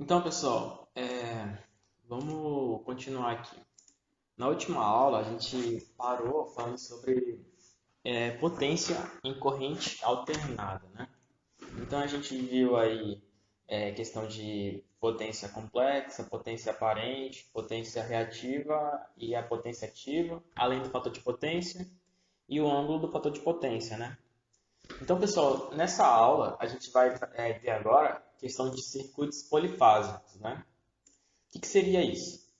Então, pessoal, vamos continuar aqui. Na última aula, a gente parou falando sobre potência em corrente alternada, né? Então, a gente viu aí questão de potência complexa, potência aparente, potência reativa e a potência ativa, além do fator de potência e o ângulo do fator de potência, né? Então, pessoal, nessa aula, a gente vai ver agora a questão de circuitos polifásicos, né? O que seria isso?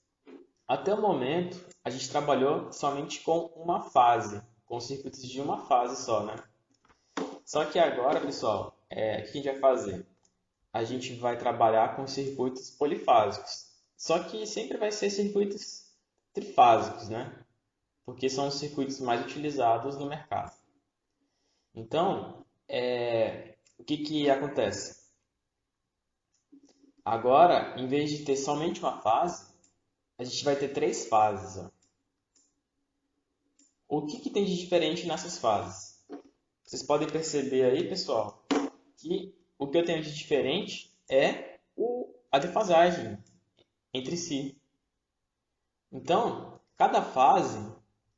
Até o momento, a gente trabalhou somente com uma fase, com circuitos de uma fase só, né? Só que agora, pessoal, o que a gente vai fazer? A gente vai trabalhar com circuitos polifásicos. Só que sempre vai ser circuitos trifásicos, né? Porque são os circuitos mais utilizados no mercado. Então, o que acontece? Agora, em vez de ter somente uma fase, a gente vai ter três fases. Ó. O que tem de diferente nessas fases? Vocês podem perceber aí, pessoal, que o que eu tenho de diferente é a defasagem entre si. Então, cada fase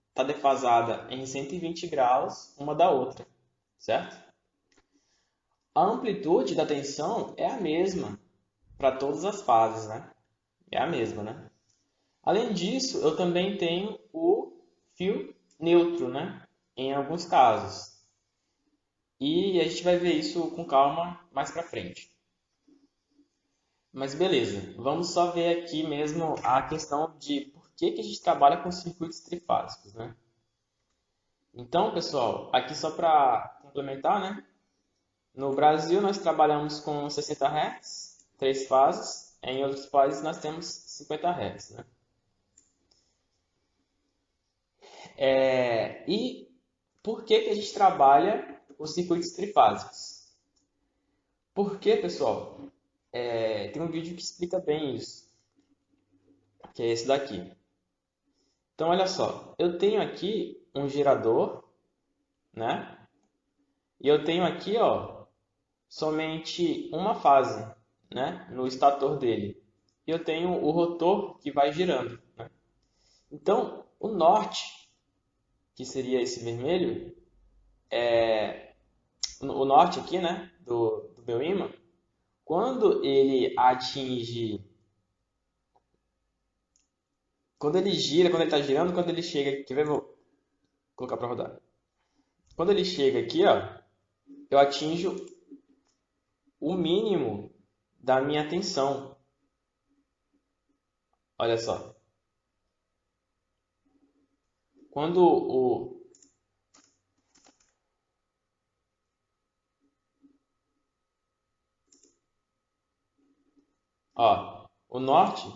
está defasada em 120 graus uma da outra, certo? A amplitude da tensão é a mesma para todas as fases, né? É a mesma, né? Além disso, eu também tenho o fio neutro, né? Em alguns casos. E a gente vai ver isso com calma mais para frente. Mas beleza, vamos só ver aqui mesmo a questão de por que a gente trabalha com circuitos trifásicos, né? Então, pessoal, aqui só para complementar, né? No Brasil nós trabalhamos com 60 Hz, três fases. Em outros países nós temos 50 Hz, né? E por que a gente trabalha com circuitos trifásicos? Porque, pessoal, tem um vídeo que explica bem isso, que é esse daqui. Então, olha só, eu tenho aqui um gerador, né? E eu tenho aqui, ó, somente uma fase, né? No estator dele. E eu tenho o rotor que vai girando, né? Então, o norte, que seria esse vermelho, o norte aqui, né? Do meu ímã, quando ele atinge, quando ele gira, quando ele está girando, quando ele chega, quer ver? Vou colocar para rodar. Quando ele chega aqui, ó, eu atinjo o mínimo da minha tensão. Olha só. Quando o norte,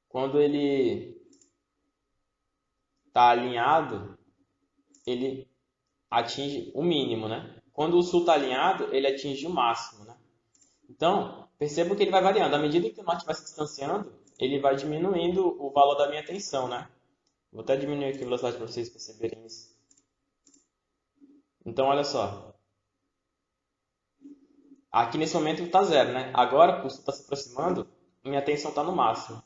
quando ele está alinhado, ele atinge o mínimo, né? Quando o sul está alinhado, ele atinge o máximo, né? Então, perceba que ele vai variando. À medida que o norte vai se distanciando, ele vai diminuindo o valor da minha tensão, né? Vou até diminuir aqui a velocidade para vocês perceberem isso. Então, olha só. Aqui nesse momento está zero, né? Agora, o sul está se aproximando, minha tensão está no máximo.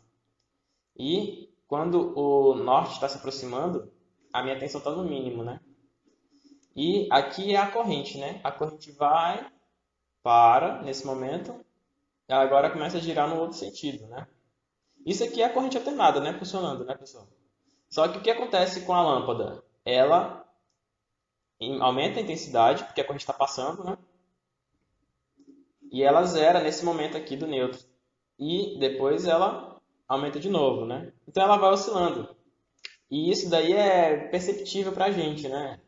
E quando o norte está se aproximando, a minha tensão está no mínimo, né? E aqui é a corrente, né? A corrente vai, para, nesse momento, e agora começa a girar no outro sentido, né? Isso aqui é a corrente alternada, né? Funcionando, né, pessoal? Só que o que acontece com a lâmpada? Ela aumenta a intensidade, porque a corrente está passando, né? E ela zera nesse momento aqui do neutro. E depois ela aumenta de novo, né? Então ela vai oscilando. E isso daí é perceptível para a gente, né?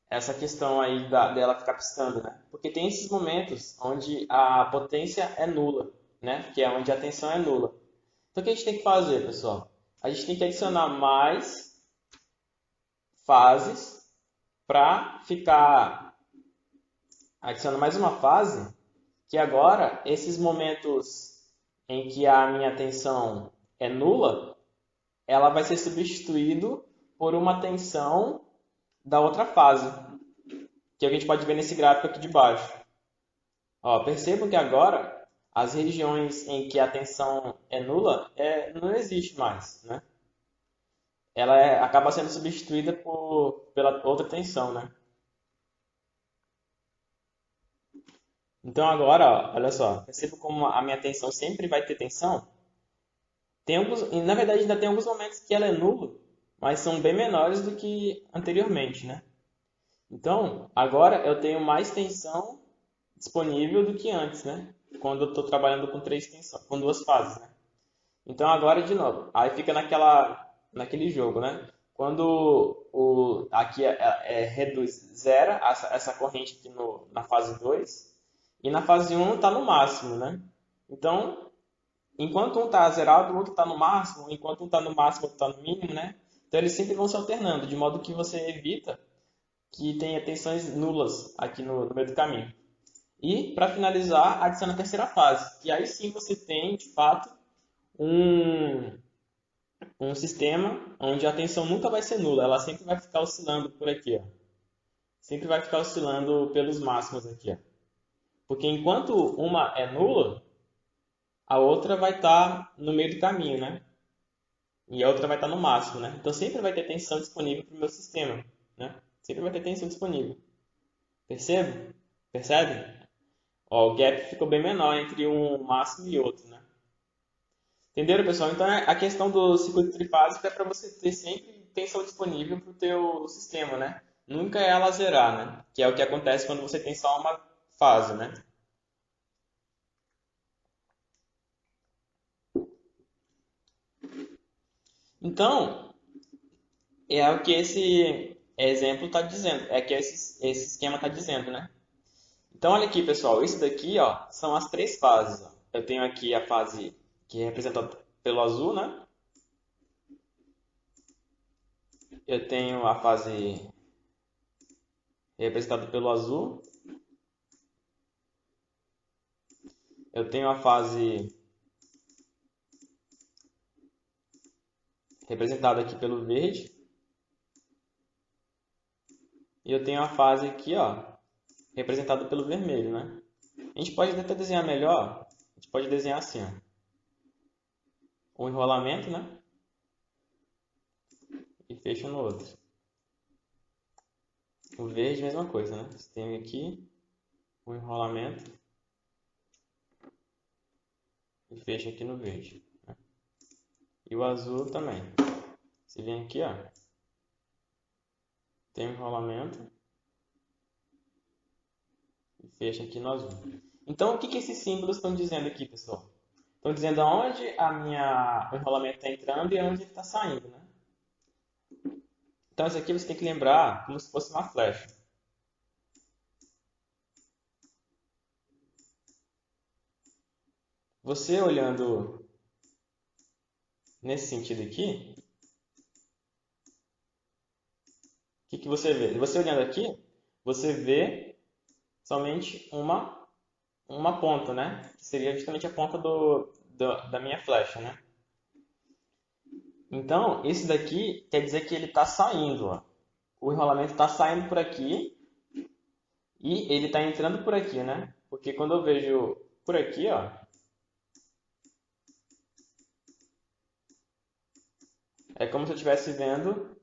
Essa questão aí dela ficar piscando, né? Porque tem esses momentos onde a potência é nula, né? Que é onde a tensão é nula. Então o que a gente tem que fazer, pessoal? A gente tem que adicionar mais fases para ficar adicionando mais uma fase que agora esses momentos em que a minha tensão é nula, ela vai ser substituído por uma tensão da outra fase, que a gente pode ver nesse gráfico aqui de baixo. Ó, percebo que agora as regiões em que a tensão é nula não existe mais, né? Ela acaba sendo substituída pela outra tensão, né? Então agora, ó, olha só, percebo como a minha tensão sempre vai ter tensão? Tem alguns, e na verdade ainda tem alguns momentos que ela é nula, mas são bem menores do que anteriormente, né? Então, agora eu tenho mais tensão disponível do que antes, né? Quando eu estou trabalhando com três tensões, com duas fases, né? Então agora de novo, aí fica naquele jogo, né? Quando aqui reduz zero essa corrente aqui na fase 2 e na fase um está no máximo, né? Então, enquanto um está zerado, o outro está no máximo, enquanto um está no máximo, o outro está no mínimo, né? Então eles sempre vão se alternando, de modo que você evita que tenha tensões nulas aqui no meio do caminho. E, para finalizar, adiciona a terceira fase, que aí sim você tem, de fato, um, um sistema onde a tensão nunca vai ser nula, ela sempre vai ficar oscilando por aqui, ó. Sempre vai ficar oscilando pelos máximos aqui, ó. Porque enquanto uma é nula, a outra vai estar no meio do caminho, né? E a outra vai estar no máximo, né? Então sempre vai ter tensão disponível para o meu sistema, né? Sempre vai ter tensão disponível. Percebe? Percebe? Ó, o gap ficou bem menor entre um máximo e outro, né? Entenderam, pessoal? Então a questão do circuito trifásico é para você ter sempre tensão disponível para o teu sistema, né? Nunca é ela zerar, né? Que é o que acontece quando você tem só uma fase, né? Então, é o que esse exemplo está dizendo, é que esse esquema está dizendo, né? Então, olha aqui, pessoal, isso daqui, ó, são as três fases. Ó. Eu tenho aqui a fase que é representada pelo azul, né? Eu tenho a fase representada pelo azul. Eu tenho a fase representada aqui pelo verde. E eu tenho a fase aqui, ó, representada pelo vermelho, né? A gente pode até desenhar melhor. A gente pode desenhar assim, ó. Um enrolamento, né? E fecha no outro. O verde, mesma coisa, né? Você tem aqui um enrolamento e fecha aqui no verde. Né? E o azul também. Você vem aqui, ó. Tem um enrolamento e fecha aqui no azul. Então, o que esses símbolos estão dizendo aqui, pessoal? Estão dizendo aonde o enrolamento está entrando e aonde ele está saindo, né? Então, isso aqui você tem que lembrar como se fosse uma flecha. Você olhando nesse sentido aqui, o que você vê? Você olhando aqui, você vê somente uma ponta, né? Que seria justamente a ponta da minha flecha, né? Então, esse daqui quer dizer que ele está saindo, ó. O enrolamento está saindo por aqui e ele está entrando por aqui, né? Porque quando eu vejo por aqui, ó, é como se eu estivesse vendo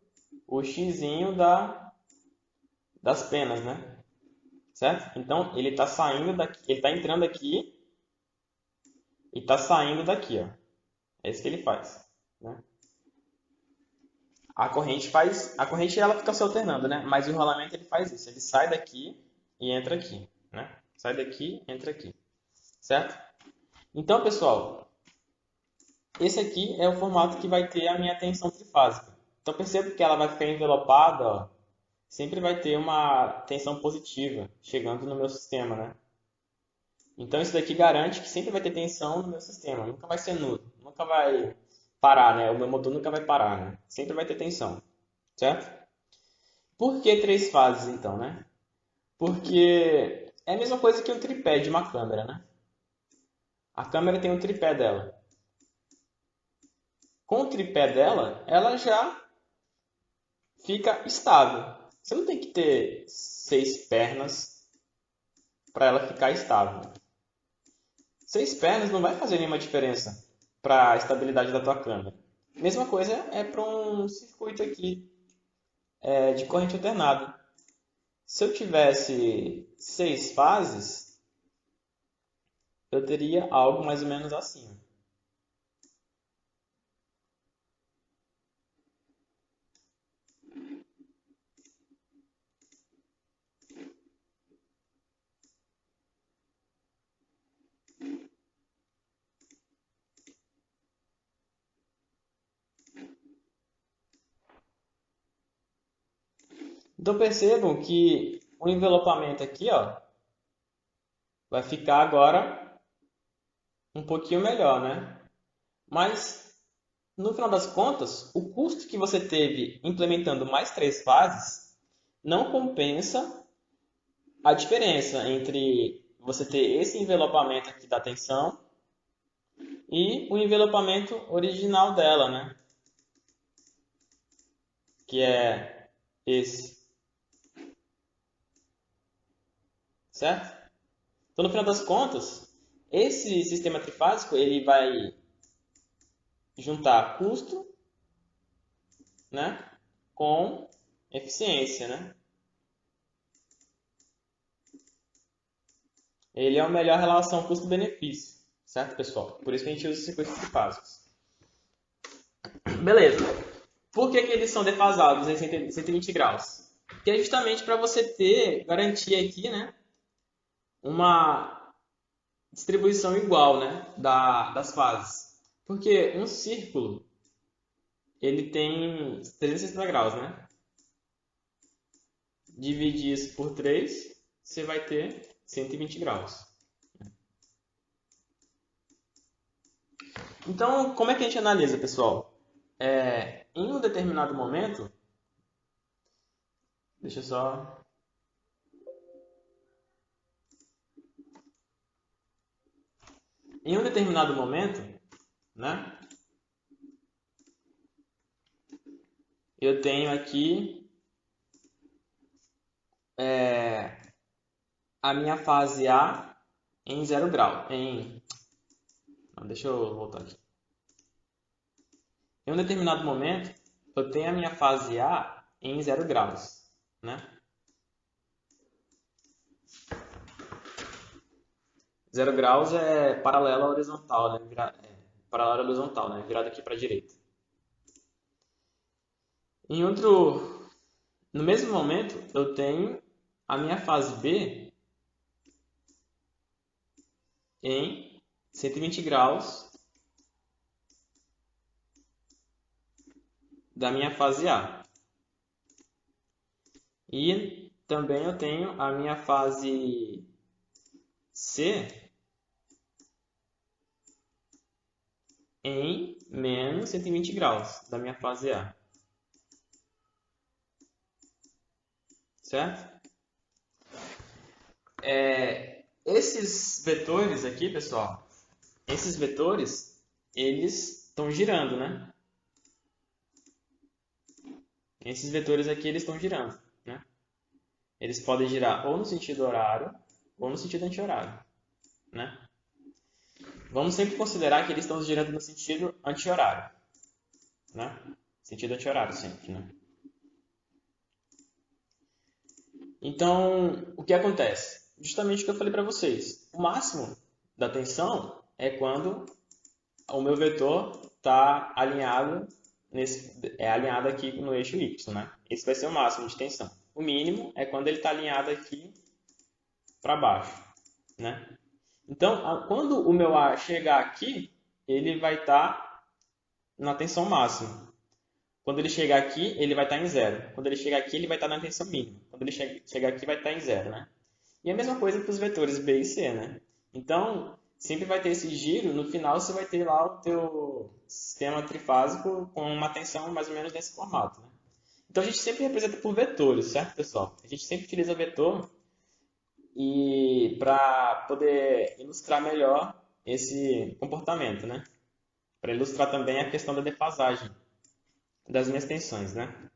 o xizinho das penas, né? Certo? Então, ele está saindo daqui, ele está entrando aqui e está saindo daqui, ó. É isso que ele faz, né? A corrente ela fica se alternando, né? Mas o enrolamento ele faz isso, ele sai daqui e entra aqui, né? Sai daqui, entra aqui, certo? Então, pessoal, esse aqui é o formato que vai ter a minha tensão trifásica. Então, perceba que ela vai ficar envelopada, ó, sempre vai ter uma tensão positiva chegando no meu sistema, né? Então, isso daqui garante que sempre vai ter tensão no meu sistema, nunca vai ser nulo, nunca vai parar, né? O meu motor nunca vai parar, né? Sempre vai ter tensão, certo? Por que três fases, então, né? Porque é a mesma coisa que um tripé de uma câmera, né? A câmera tem um tripé dela. Com o tripé dela, ela já fica estável. Você não tem que ter seis pernas para ela ficar estável. 6 pernas não vai fazer nenhuma diferença para a estabilidade da tua câmera. Mesma coisa é para um circuito aqui de corrente alternada. Se eu tivesse 6 fases, eu teria algo mais ou menos assim. Então percebam que o envelopamento aqui, ó, vai ficar agora um pouquinho melhor, né? Mas no final das contas, o custo que você teve implementando mais 3 fases não compensa a diferença entre você ter esse envelopamento aqui da tensão e o envelopamento original dela, né? Que é esse, certo? Então, no final das contas, esse sistema trifásico ele vai juntar custo, né, com eficiência, né? Ele é a melhor relação custo-benefício, certo, pessoal? Por isso que a gente usa os circuitos trifásicos. Beleza. Por que eles são defasados em 120 graus? Porque é justamente para você ter garantia aqui, né, uma distribuição igual, né, das fases. Porque um círculo ele tem 360 graus, né? Dividir isso por 3, você vai ter 120 graus. Então, como é que a gente analisa, pessoal? Em um determinado momento, deixa eu só... Em um determinado momento, né? Eu tenho aqui a minha fase A em 0 grau. Não, deixa eu voltar aqui. Em um determinado momento, eu tenho a minha fase A em 0 graus, né? 0 graus é paralela horizontal, né? Paralela horizontal, né? Virado aqui para a direita. No mesmo momento, eu tenho a minha fase B em 120 graus da minha fase A. E também eu tenho a minha fase C em menos 120 graus da minha fase A. Certo? Esses vetores aqui, pessoal, esses vetores, eles estão girando, né? Esses vetores aqui, eles estão girando, né? Eles podem girar ou no sentido horário ou no sentido anti-horário, né? Vamos sempre considerar que eles estão girando no sentido anti-horário, né? Sentido anti-horário sempre, né? Então, o que acontece? Justamente o que eu falei para vocês. O máximo da tensão é quando o meu vetor está alinhado alinhado aqui no eixo Y, né? Esse vai ser o máximo de tensão. O mínimo é quando ele está alinhado aqui para baixo, né? Então, quando o meu A chegar aqui, ele vai estar na tensão máxima. Quando ele chegar aqui, ele vai estar em zero. Quando ele chegar aqui, ele vai estar na tensão mínima. Quando ele chegar aqui, vai estar em zero, né? E a mesma coisa para os vetores B e C, né? Então, sempre vai ter esse giro. No final, você vai ter lá o teu sistema trifásico com uma tensão mais ou menos nesse formato, né? Então, a gente sempre representa por vetores, certo, pessoal? A gente sempre utiliza vetor e para poder ilustrar melhor esse comportamento, né? Para ilustrar também a questão da defasagem das minhas tensões, né?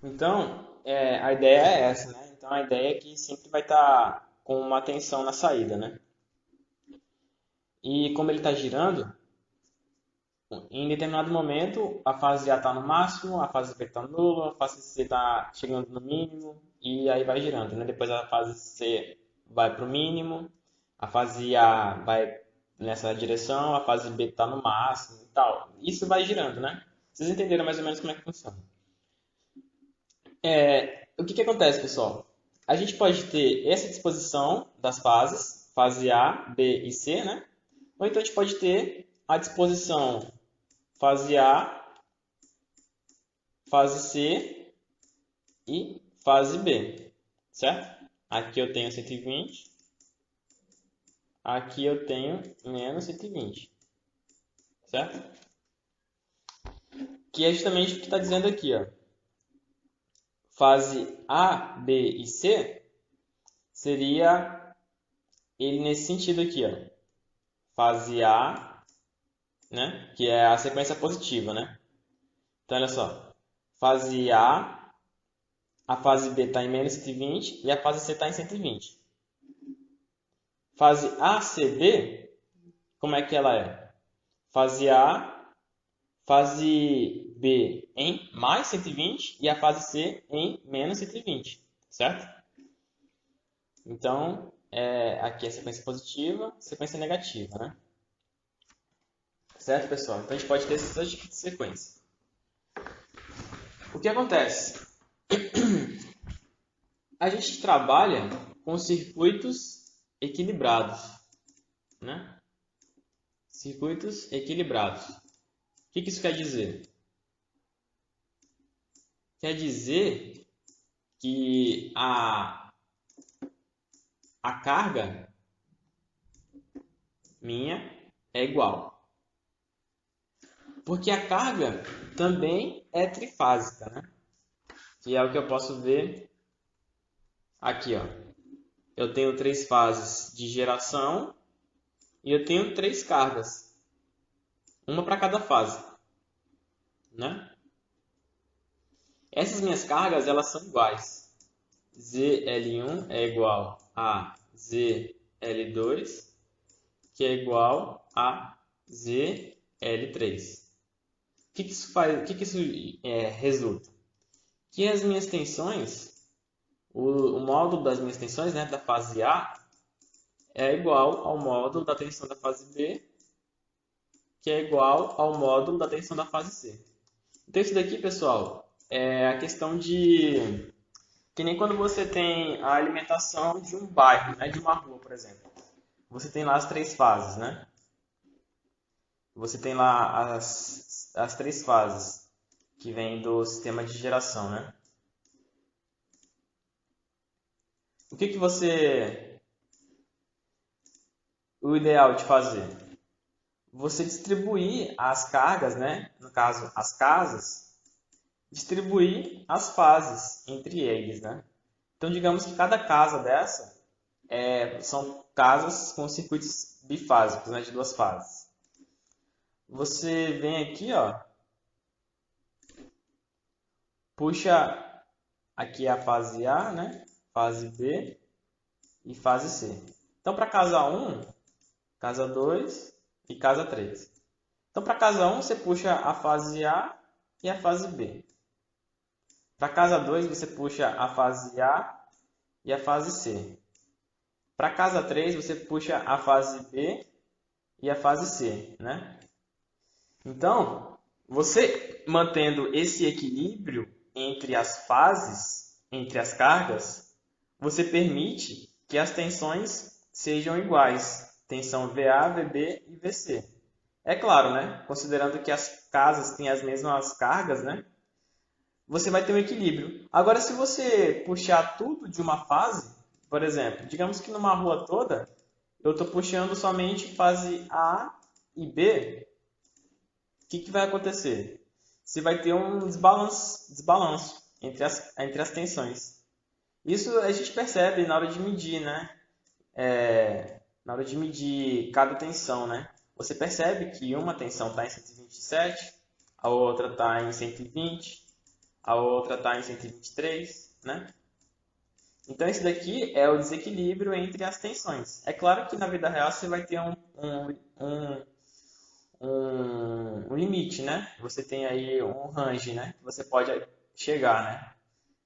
Então, a ideia é essa, né? Então, a ideia é que sempre vai estar com uma tensão na saída, né? E como ele está girando, em determinado momento a fase A está no máximo, a fase B está no nulo, a fase C está chegando no mínimo e aí vai girando, né? Depois a fase C vai para o mínimo, a fase A vai nessa direção, a fase B está no máximo e tal. Isso vai girando, né? Vocês entenderam mais ou menos como é que funciona. O que acontece, pessoal? A gente pode ter essa disposição das fases, fase A, B e C, né? Ou então a gente pode ter a disposição fase A, fase C e fase B, certo? Aqui eu tenho 120, aqui eu tenho menos 120, certo? Que é justamente o que está dizendo aqui, ó. Fase A, B e C seria ele nesse sentido aqui, ó. Fase A, né? Que é a sequência positiva, né? Então, olha só. Fase a fase B está em menos 120 e a fase C está em 120. Fase ACB, como é que ela é? Fase A, fase B em mais 120 e a fase C em menos 120, certo? Então, aqui é sequência positiva, sequência negativa, né? Certo, pessoal? Então, a gente pode ter esses dois tipos de sequência. O que acontece? A gente trabalha com circuitos equilibrados, né? Circuitos equilibrados. O que isso quer dizer? Quer dizer que a carga minha é igual. Porque a carga também é trifásica, né? Que é o que eu posso ver aqui, ó. Eu tenho 3 fases de geração e eu tenho 3 cargas. Uma para cada fase, né? Essas minhas cargas, elas são iguais. ZL1 é igual a ZL2, que é igual a ZL3. O que isso faz? O que isso resulta? Que as minhas tensões, o módulo das minhas tensões, né, da fase A, é igual ao módulo da tensão da fase B, que é igual ao módulo da tensão da fase C. Então isso daqui, pessoal, é a questão de... Que nem quando você tem a alimentação de um bairro, né, de uma rua, por exemplo. Você tem lá as 3 fases, né? Você tem lá as 3 fases que vêm do sistema de geração, né? O que você... O ideal de fazer? Você distribuir as cargas, né? No caso, as casas, distribuir as fases entre eles, né? Então, digamos que cada casa dessa são casas com circuitos bifásicos, né? De 2 fases. Você vem aqui, ó, puxa aqui a fase A, né? Fase B e fase C. Então, para casa 1, casa 2 e casa 3. Então, para casa 1, você puxa a fase A e a fase B. Para casa 2, você puxa a fase A e a fase C. Para casa 3, você puxa a fase B e a fase C, né? Então, você mantendo esse equilíbrio entre as fases, entre as cargas, você permite que as tensões sejam iguais. Tensão VA, VB e VC. É claro, né? Considerando que as casas têm as mesmas cargas, né? Você vai ter um equilíbrio. Agora, se você puxar tudo de uma fase, por exemplo, digamos que numa rua toda, eu estou puxando somente fase A e B, o que vai acontecer? Você vai ter um desbalanço entre as tensões. Isso a gente percebe na hora de medir, né? Na hora de medir cada tensão, né? Você percebe que uma tensão está em 127, a outra está em 120, a outra está em 123, né? Então, esse daqui é o desequilíbrio entre as tensões. É claro que na vida real você vai ter um limite, né? Você tem aí um range, né? Que você pode chegar,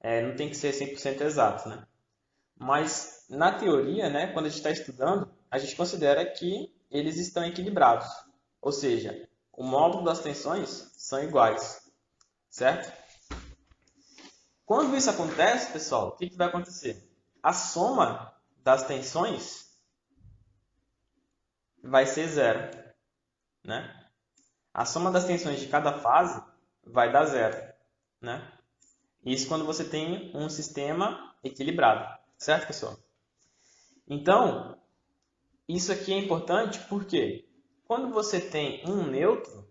né? Não tem que ser 100% exato, né? Mas na teoria, né? Quando a gente está estudando, a gente considera que eles estão equilibrados. Ou seja, o módulo das tensões são iguais, certo? Quando isso acontece, pessoal, o que vai acontecer? A soma das tensões vai ser zero, né? A soma das tensões de cada fase vai dar zero, né? Isso quando você tem um sistema equilibrado, certo, pessoal? Então, isso aqui é importante porque quando você tem um neutro,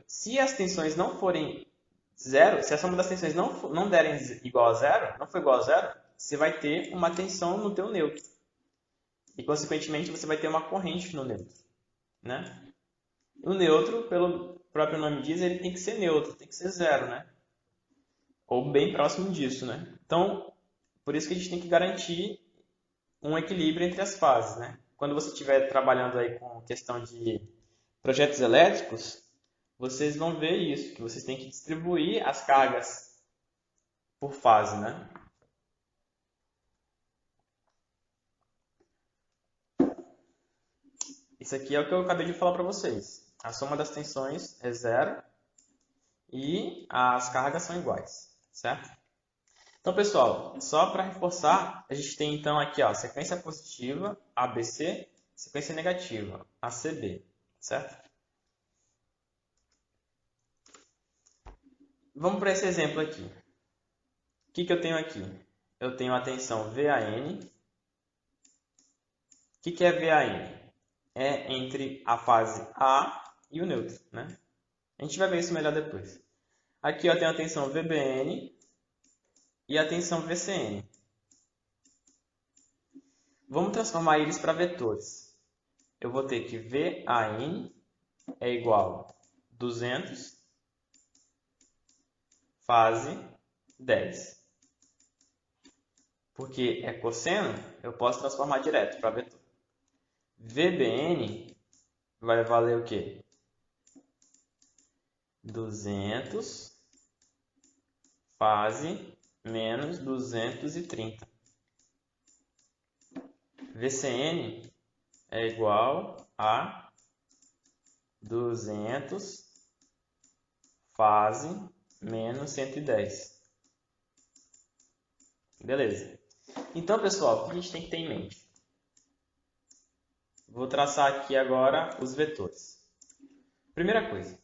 se as tensões não forem zero, se a soma das tensões não derem igual a zero, não for igual a zero, você vai ter uma tensão no teu neutro. E, consequentemente, você vai ter uma corrente no neutro, né? O neutro, pelo próprio nome diz, ele tem que ser neutro, tem que ser zero, né? Ou bem próximo disso, né? Então, por isso que a gente tem que garantir um equilíbrio entre as fases, né? Quando você estiver trabalhando aí com questão de projetos elétricos, vocês vão ver isso, que vocês têm que distribuir as cargas por fase, né? Isso aqui é o que eu acabei de falar para vocês. A soma das tensões é zero e as cargas são iguais, certo? Então, pessoal, só para reforçar, a gente tem então aqui, ó, sequência positiva, ABC, sequência negativa, ACB, certo? Vamos para esse exemplo aqui. O que eu tenho aqui? Eu tenho a tensão VAN. O que é VAN? É entre a fase A e o neutro, né? A gente vai ver isso melhor depois. Aqui eu tenho a tensão VBN e a tensão VCN. Vamos transformar eles para vetores. Eu vou ter que VAN é igual a 200 fase 10. Porque é cosseno, eu posso transformar direto para vetor. VBN vai valer o quê? 200 fase menos 230. VCN é igual a 200 fase menos 110. Beleza. Então, pessoal, o que a gente tem que ter em mente? Vou traçar aqui agora os vetores. Primeira coisa,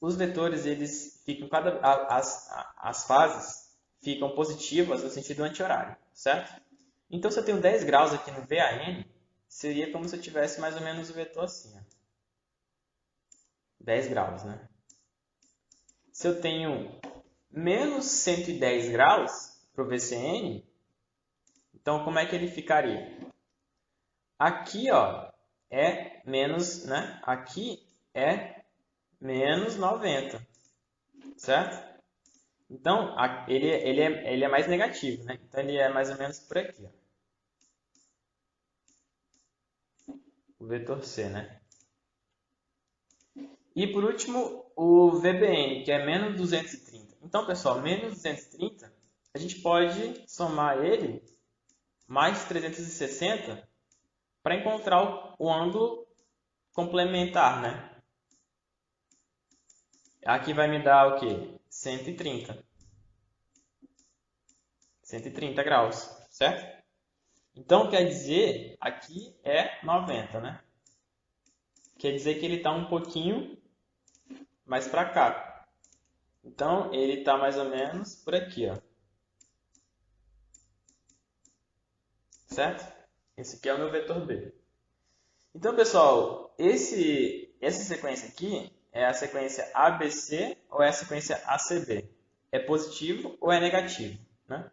os vetores, eles ficam as fases ficam positivas no sentido anti-horário, certo? Então, se eu tenho 10 graus aqui no VAN, seria como se eu tivesse mais ou menos o vetor assim, ó. 10 graus, né? Se eu tenho menos 110 graus para o VCN, então como é que ele ficaria? Aqui, ó, é menos, né? Aqui é menos 90, certo? Então, ele é mais negativo, né? Então, ele é mais ou menos por aqui, ó. O vetor C, né? E, por último, o VBN, que é menos 230. Então, pessoal, menos 230, a gente pode somar ele mais 360 para encontrar o ângulo complementar, né? Aqui vai me dar o quê? 130. 130 graus, certo? Então, quer dizer, aqui é 90, né? Quer dizer que ele está um pouquinho mais para cá. Então, ele está mais ou menos por aqui, ó. Certo? Esse aqui é o meu vetor B. Então, pessoal, essa sequência aqui é a sequência ABC ou é a sequência ACB? É positivo ou é negativo, né?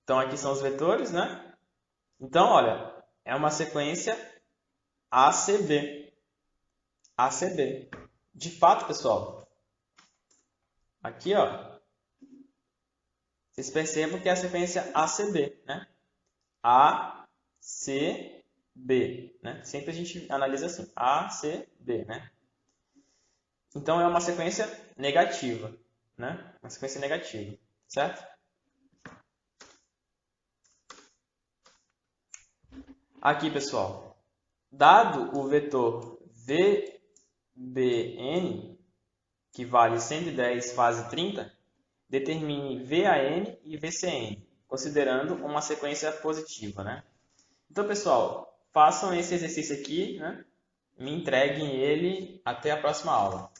Então, aqui são os vetores, né? Então, olha, é uma sequência ACB. ACB. De fato, pessoal, aqui, ó, vocês percebam que é a sequência ACB, né? ACB, né? Sempre a gente analisa assim, ACB, né? Então, é uma sequência negativa, né? Uma sequência negativa, certo? Aqui, pessoal, dado o vetor VBN, que vale 110 fase 30, determine VAN e VCN, considerando uma sequência positiva, né? Então, pessoal, façam esse exercício aqui, né? Me entreguem ele até a próxima aula.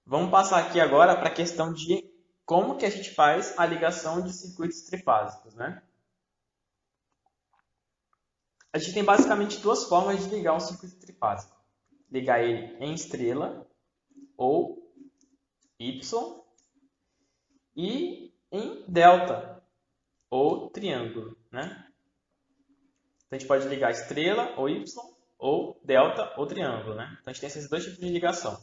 Vamos passar aqui agora para a questão de como que a gente faz a ligação de circuitos trifásicos, né? A gente tem basicamente duas formas de ligar um circuito trifásico. Ligar ele em estrela ou Y e em delta ou triângulo, né? Então, a gente pode ligar estrela ou Y ou delta ou triângulo, né? Então, a gente tem esses dois tipos de ligação.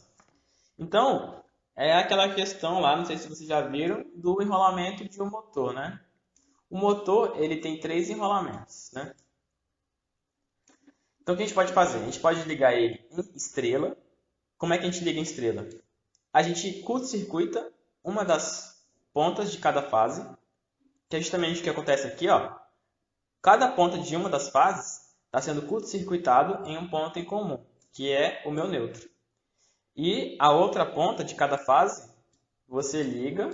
Então, é aquela questão lá, não sei se vocês já viram, do enrolamento de um motor, né? O motor, ele tem 3 enrolamentos, né? Então, o que a gente pode fazer? A gente pode ligar ele em estrela. Como é que a gente liga em estrela? A gente curto-circuita uma das pontas de cada fase, que é justamente o que acontece aqui, ó. Cada ponta de uma das fases está sendo curto-circuitado em um ponto em comum, que é o meu neutro. E a outra ponta de cada fase, você liga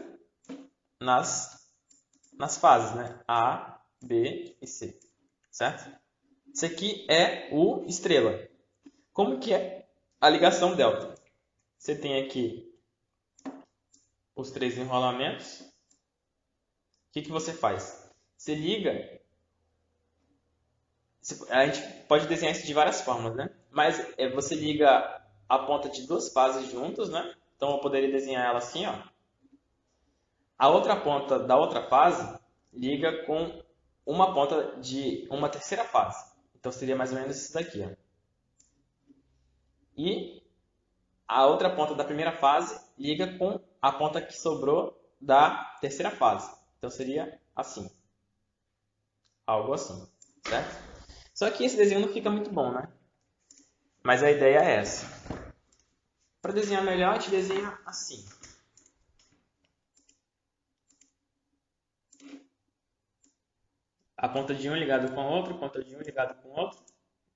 nas fases, né? A, B e C, certo? Isso aqui é o estrela. Como que é a ligação delta? Você tem aqui os 3 enrolamentos. O que você faz? Você liga. A gente pode desenhar isso de várias formas, né? Mas você liga a ponta de 2 fases juntas, né? Então eu poderia desenhar ela assim, ó. A outra ponta da outra fase liga com uma ponta de uma terceira fase. Então seria mais ou menos isso daqui, ó. E a outra ponta da primeira fase liga com a ponta que sobrou da terceira fase. Então seria assim. Algo assim, certo? Só que esse desenho não fica muito bom, né? Mas a ideia é essa. Para desenhar melhor, a gente desenha assim. A ponta de um ligado com a outra, a ponta de um ligado com o outro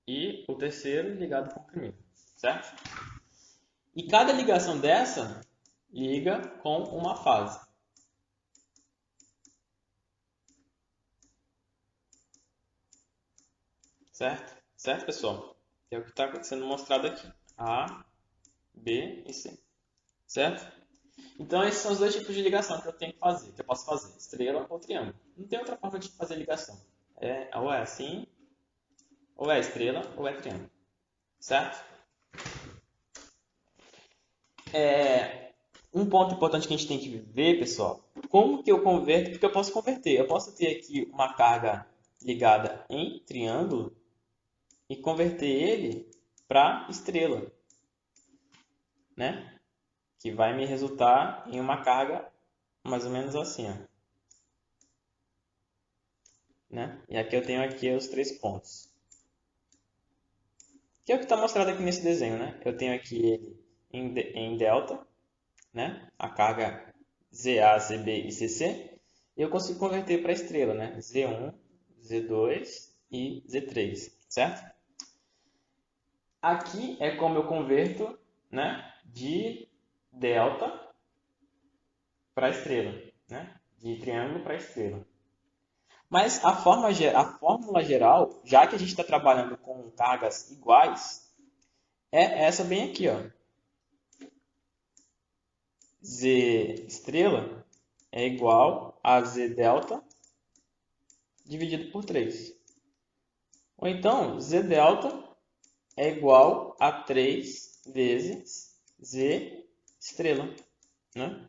e o terceiro ligado com o primeiro, certo? E cada ligação dessa liga com uma fase. Certo? Certo, pessoal? É o que está sendo mostrado aqui. A, B e C. Certo? Então, esses são os dois tipos de ligação que eu tenho que fazer, que eu posso fazer, estrela ou triângulo. Não tem outra forma de fazer ligação. Ou é assim, ou é estrela, ou é triângulo. Certo? Um ponto importante que a gente tem que ver, pessoal, como que eu converto, porque eu posso converter. Eu posso ter aqui uma carga ligada em triângulo e converter ele para estrela, né? Que vai me resultar em uma carga mais ou menos assim, ó. Né? E aqui eu tenho aqui os 3 pontos. Que é o que está mostrado aqui nesse desenho, né? Eu tenho aqui ele em delta, né? A carga ZA, ZB e CC. E eu consigo converter para estrela, né? Z1, Z2 e Z3, certo? Aqui é como eu converto, né? De delta para estrela, né? De triângulo para estrela. Mas a fórmula geral, já que a gente está trabalhando com cargas iguais, é essa bem aqui, ó. Z estrela é igual a Z delta dividido por 3. Ou então, Z delta é igual a 3 vezes Z estrela, né?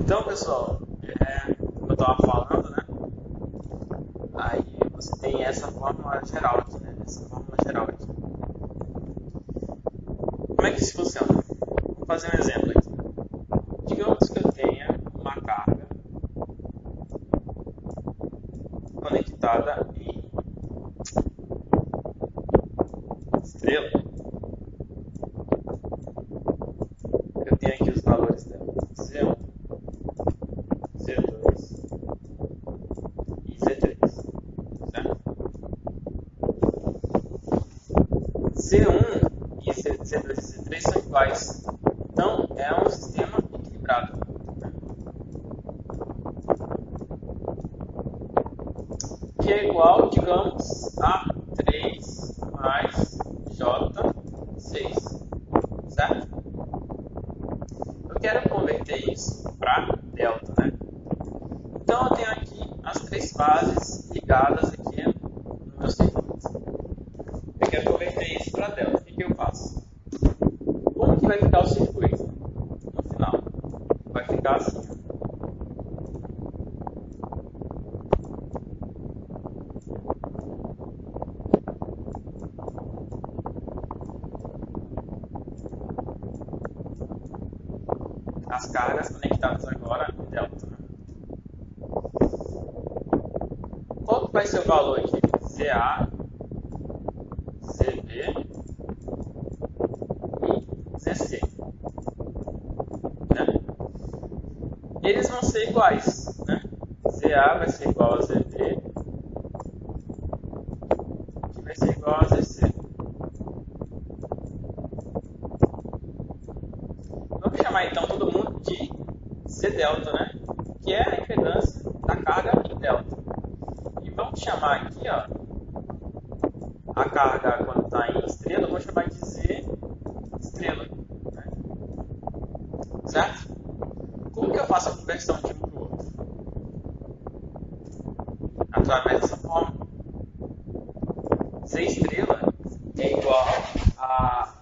Então, pessoal, como eu estava falando, né? Aí você tem essa fórmula geral aqui, né? essa fórmula geral aqui. Como é que isso funciona? Vou fazer um exemplo aqui. Digamos que eu tenha uma carga conectada em estrela. Eu tenho aqui os valores dela: Z1, Z2 e Z3. Certo? Z1 e Z2 e Z3 são iguais. Então, é um sistema equilibrado. Que é igual, digamos, a 3 mais J6. Certo? Eu quero converter isso para delta, né? Então, eu tenho aqui as três fases ligadas aqui no meu circuito. Eu quero converter isso para delta. O que eu faço? Como que vai ficar o circuito no final? Vai ficar assim. As cargas conectadas agora em delta. Né? Qual que vai ser o valor aqui? ZA, ZB e ZC. Né? Eles vão ser iguais. Né? ZA vai ser igual a ZB, que vai ser igual a ZC. Vamos chamar então todo mundo de C delta, né? Que é a impedância da carga em delta. E vamos chamar aqui, ó, a carga quando está em estrela, vamos chamar de Z estrela. Né? Certo? Como que eu faço a conversão de um para o outro? Através dessa fórmula. Z estrela é igual a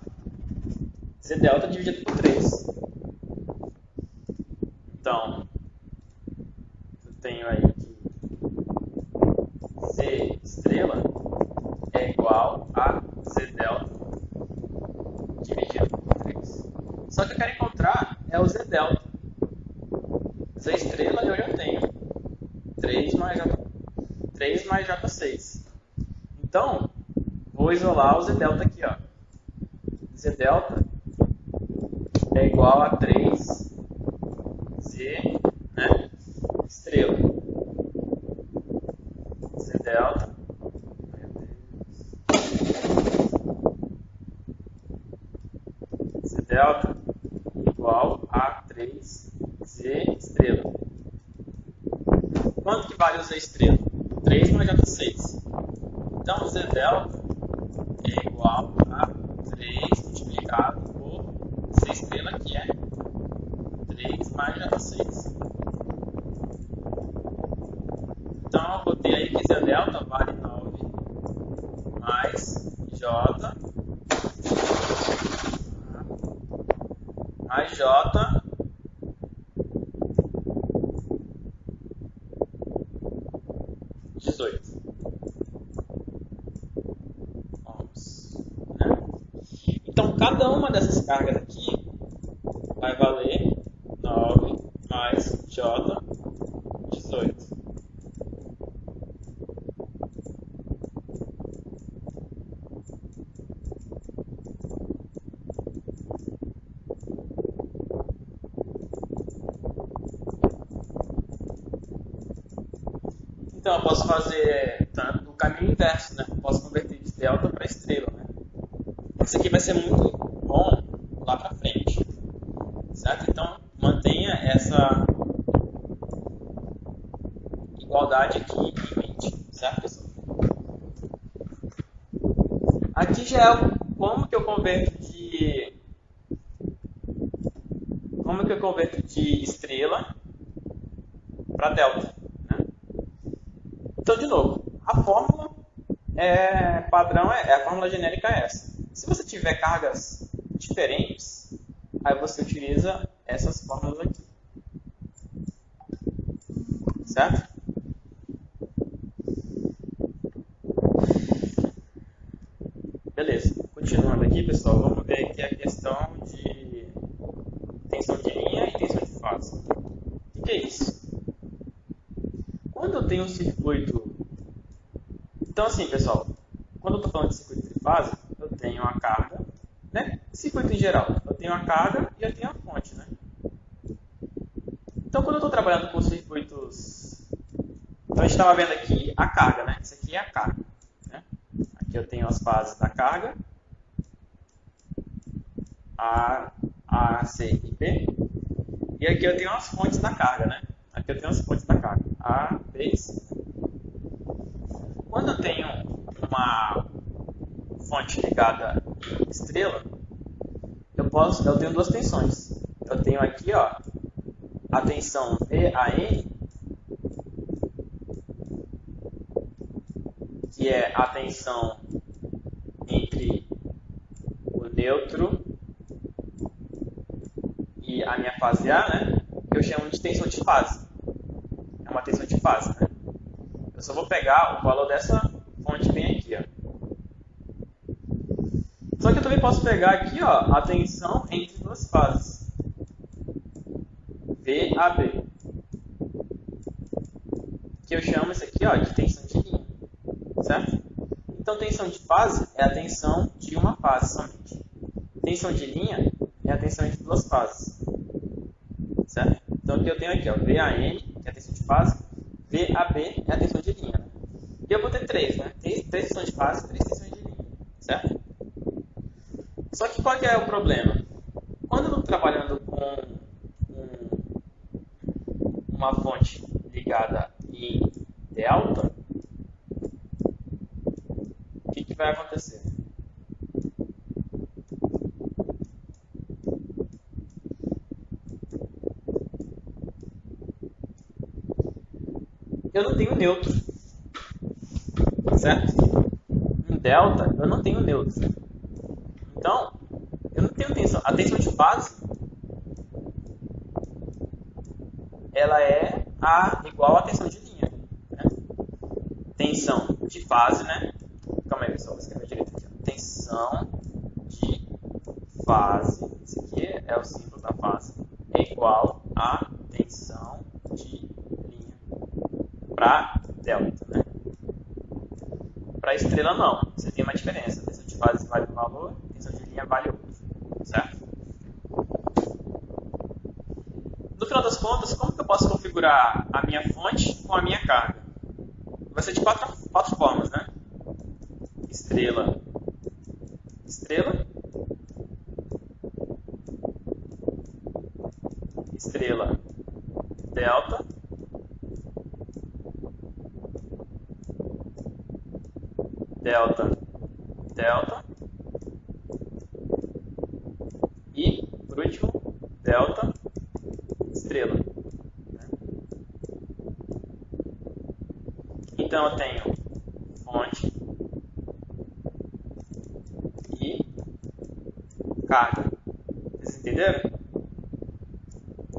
Z delta dividido por 3. Então, eu tenho aí que Z estrela é igual a Z delta dividido por 3. Só que eu quero encontrar o Z delta. Z estrela eu já tenho 3 mais J6. Então, vou isolar o Z delta aqui. Ó. Z delta é igual a 3 Z, né, estrela. Z delta. Z delta igual a 3 Z estrela. Quanto que vale o Z estrela? 3 mais J6. Então, Z delta é igual a 3 multiplicado por Z estrela, que é 3 mais J6. Então, eu botei aí que Z delta vale 9 mais J mais J 18 ohms. Né? Então, cada uma dessas cargas aqui vai valer 9 mais J 18. Então, eu posso fazer o caminho inverso, né? Posso converter de delta para estrela, né? Isso aqui vai ser muito bom lá para frente, certo? Então, mantenha essa igualdade aqui em mente, certo, pessoal? Aqui já é como que eu converto de estrela para delta. Então, de novo, a fórmula padrão a fórmula genérica é essa. Se você tiver cargas diferentes, aí você utiliza essas fórmulas aqui. Certo? circuito. Então, assim, pessoal, quando eu estou falando de circuito trifásico, eu tenho a carga, né? Circuito em geral, eu tenho a carga e eu tenho a fonte, né? Então, quando eu estou trabalhando com circuitos... Então, a gente estava vendo aqui a carga, né? Isso aqui é a carga, né? Aqui eu tenho as fases da carga, A, C e B. E aqui eu tenho as fontes da carga, né? Aqui eu tenho as fontes da carga, A, B e C. Quando eu tenho uma fonte ligada em estrela, eu tenho duas tensões. Eu tenho aqui, ó, a tensão VAN, que é a tensão entre o neutro e a minha fase A, né? Que eu chamo de tensão de fase. É uma tensão de fase, né? Eu só vou pegar o valor dessa fonte bem aqui, ó. Só que eu também posso pegar aqui, ó, a tensão entre duas fases, VAB, que eu chamo isso aqui, ó, de tensão de linha, certo? Então, tensão de fase é a tensão de uma fase somente. Tensão de linha é a tensão entre duas fases, certo? Então, o que eu tenho aqui, ó, VAN, que é a tensão de fase, VAB é a tensão de linha. E eu vou ter três, né? Três tensões de fase, três tensões de linha, certo? Só que qual que é o problema? Quando eu estou trabalhando com uma fonte ligada em delta, o que vai acontecer? Eu não tenho neutro, certo? Em delta, eu não tenho neutro. Então, eu não tenho tensão. A tensão de fase, ela é igual à tensão de linha, né? Tensão de fase, né? Calma aí, pessoal, vou escrever direito aqui. Tensão de fase, esse aqui é o símbolo da fase, é igual a tensão de linha para delta, né? Para estrela não, você tem uma diferença. A tensão de fase vale um valor, a tensão de linha vale outro, certo? No final das contas, como que eu posso configurar a minha fonte com a minha carga? Vai ser de quatro formas, né? Estrela, estrela, estrela, delta, delta, delta e, por último, delta, estrela. Então eu tenho fonte e carga. Vocês entenderam?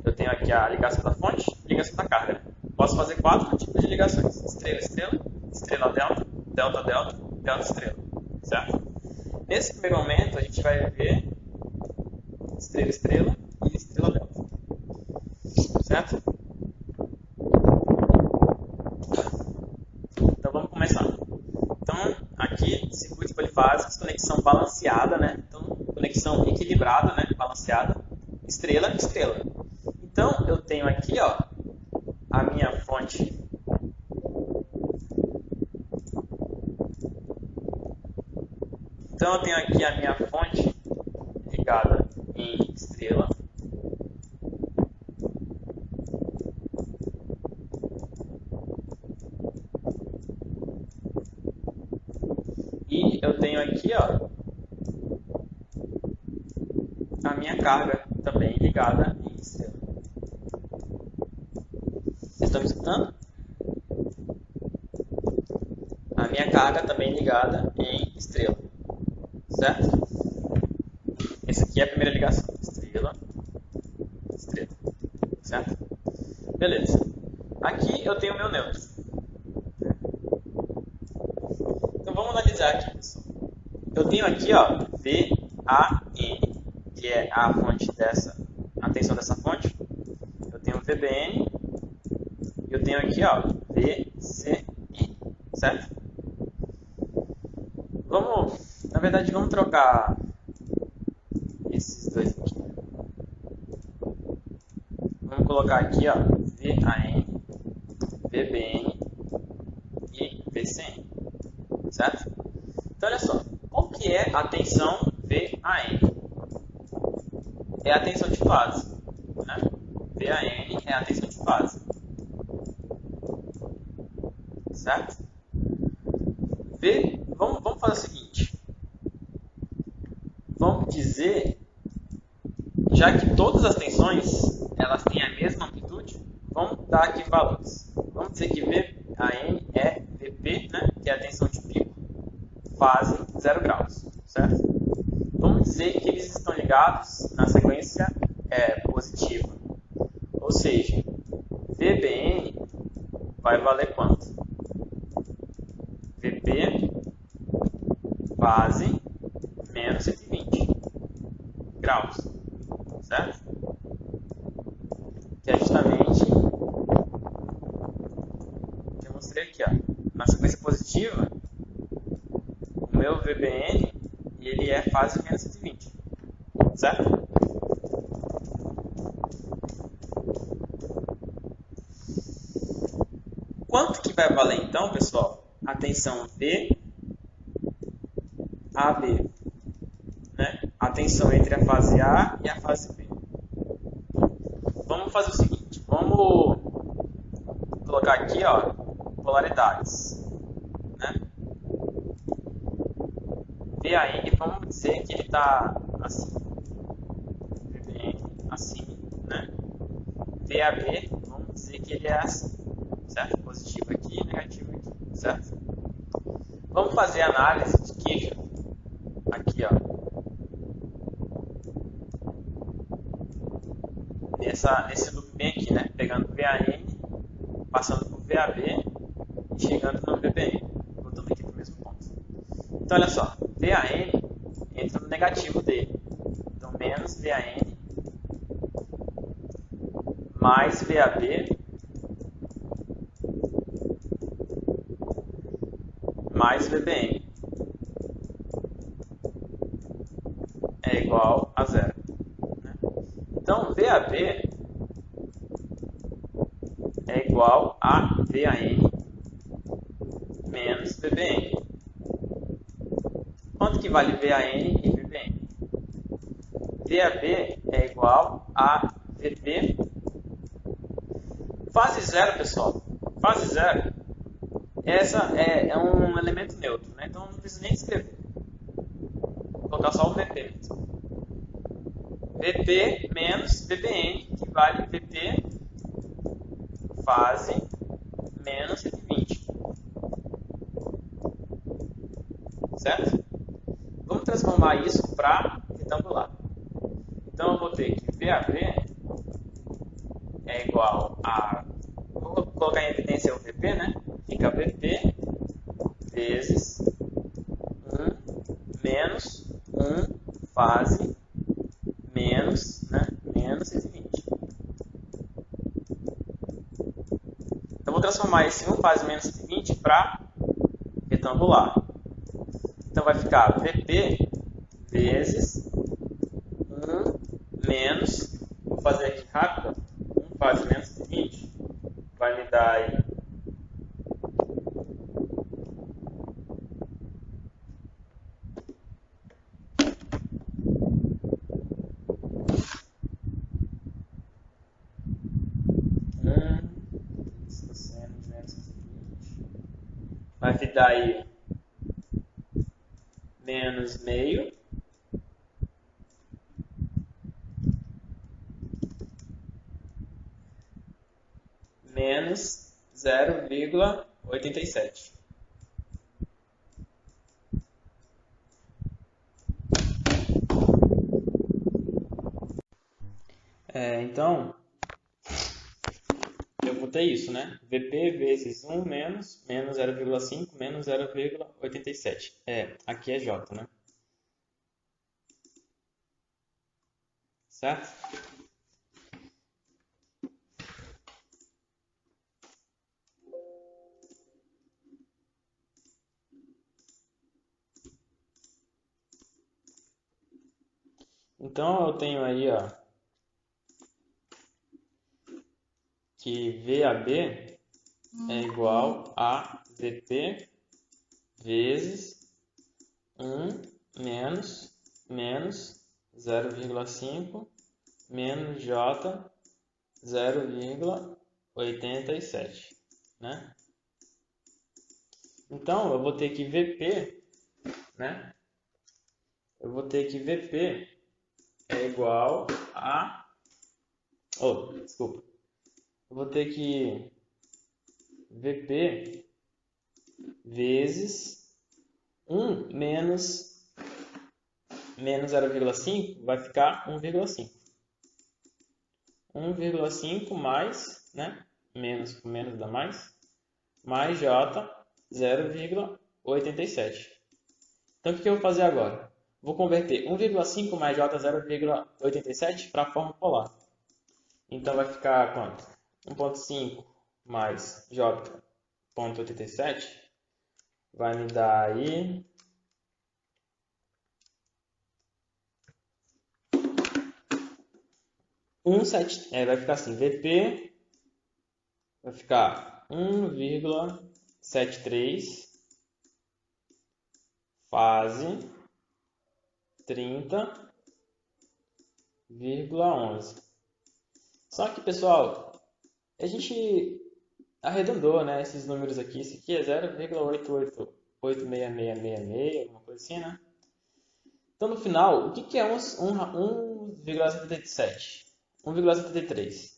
Eu tenho aqui a ligação da fonte e ligação da carga. Posso fazer 4 tipos de ligações: estrela, estrela, estrela, delta, delta, delta, delta, estrela. Certo? Nesse primeiro momento, a gente vai ver estrela, estrela e estrela, delta. Certo? Então vamos começar. Então, aqui, circuitos polifásicos, conexão balanceada, né? Então, conexão equilibrada, né? Balanceada. Estrela, estrela. Então, eu tenho aqui, ó, a minha fonte. Então, eu tenho aqui a minha fonte ligada em estrela. E eu tenho aqui, ó, a minha carga também ligada em estrela. Vocês estão me escutando? A minha carga também ligada em estrela. Certo? Essa aqui é a primeira ligação. Estrela, estrela. Certo? Beleza. Aqui eu tenho o meu neutro. Então vamos analisar aqui, pessoal. Eu tenho aqui, ó, VAN, que é a fonte dessa, a tensão dessa fonte. Eu tenho VBN. E eu tenho aqui, ó, VCN. certo? Na verdade, vamos trocar esses dois aqui. Vamos colocar aqui, ó, VAN, VBN e VCN, certo? Então, olha só, qual que é a tensão VAN? É a tensão de fase, né? VAN é a tensão de fase, certo? Vamos fazer o seguinte, vamos dizer, já que todas as tensões elas têm a mesma amplitude, vamos dar aqui valores. Vamos dizer que VAN é VP, né? Que é a tensão de pico, fase 0 graus, certo? Vamos dizer que eles estão ligados na sequência positiva. Ou seja, VBN vai valer quanto? VP fase menos 120 graus, certo? Que é justamente o que eu mostrei aqui, ó. Na sequência positiva, o meu VBN ele é fase menos 120, certo? Quanto que vai valer então, pessoal? A tensão VAB, né? A tensão entre a fase A e a fase B. Vamos fazer o seguinte, vamos colocar aqui, ó, polaridades, né? VAN, vamos dizer que ele está assim, VBN assim, né? VAB, vamos dizer que ele é assim, certo? Positivo aqui e negativo aqui, certo? Vamos fazer a análise de Kirchhoff aqui, ó, nesse loop bem aqui, né? Pegando VAN, passando por VAB e chegando no VBN, voltando aqui para o mesmo ponto. Então, olha só, VAN entra no negativo dele. Então, menos VAN mais VAB mais VBN é igual a zero, né? Então, VAB é igual a VAN menos VBN. Quanto que vale VAN e VBN? VAB é igual a VB. Fase zero, pessoal. Fase zero, essa é um elemento neutro, né? Então não precisa nem escrever. Vou colocar só o VP mesmo. VP menos VBN, que vale VP fase menos 120. Certo? Vamos transformar isso para retangular. Então eu vou ter que VAB é igual a... Vou colocar em evidência o VP, né? Fica VP vezes 1 menos 1 fase menos, né? Menos 120. Eu vou transformar esse 1 fase menos 120 para retangular. Então vai ficar VP vezes 1 menos, vou fazer aqui rápido, 1 fase menos 120 vai me dar aí 1 vai me dar aí menos meio menos 0,87. Então, eu vou ter isso, né? VP vezes 1 menos 0,5 menos 0,87. Aqui é J, né? Certo? Então, eu tenho aí, ó, que VAB é igual a VP vezes 1 menos 0,5 menos J 0,87, né? Então, eu vou ter que VP, né? Eu vou ter que VP é igual a... Oh, desculpa. Eu vou ter que VP vezes 1 menos 0,5 vai ficar 1,5. 1,5 mais, né? Menos com menos dá mais J 0,87. Então, o que eu vou fazer agora? Vou converter 1,5 mais J 0,87 para a forma polar. Então, vai ficar quanto? 1,5 mais J 0,87 vai me dar aí... vai ficar assim, VP vai ficar 1,73 fase 30,11. Só que, pessoal, a gente arredondou, né, esses números aqui. Esse aqui é 0,8886666, alguma coisa assim, né? Então, no final, o que é 1,77? 1,73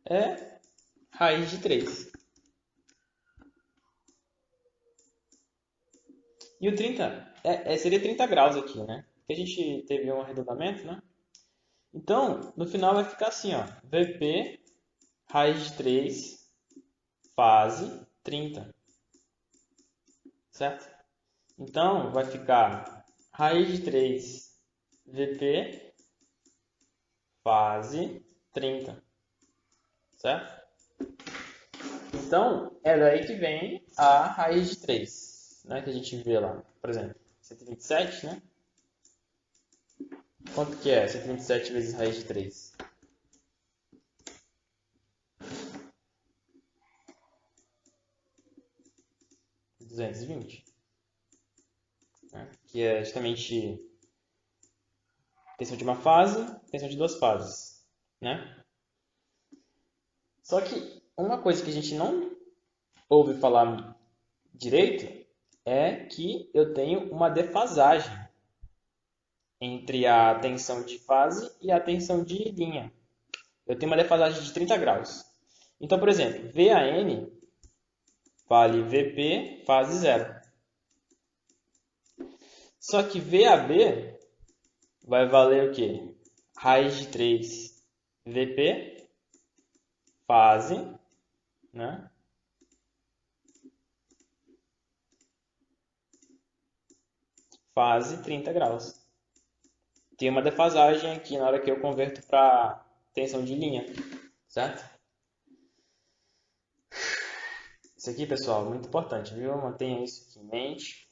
é raiz de 3. E o 30 seria 30 graus aqui, né? Porque a gente teve um arredondamento, né? Então, no final vai ficar assim, ó. VP raiz de 3 fase 30. Certo? Então, vai ficar raiz de 3 VP fase 30. Certo? Então, é daí que vem a raiz de 3, né? Que a gente vê lá. Por exemplo, 127, né? Quanto que é 127 vezes raiz de 3? 220. Né? Que é justamente tensão de uma fase, tensão de duas fases. Né? Só que uma coisa que a gente não ouve falar direito é que eu tenho uma defasagem entre a tensão de fase e a tensão de linha. Eu tenho uma defasagem de 30 graus. Então, por exemplo, VAN vale VP fase 0. Só que VAB vai valer o quê? Raiz de 3 VP fase, né? Fase 30 graus. Tem uma defasagem aqui na hora que eu converto para tensão de linha, certo? Isso aqui, pessoal, é muito importante, viu? Mantenha isso aqui em mente.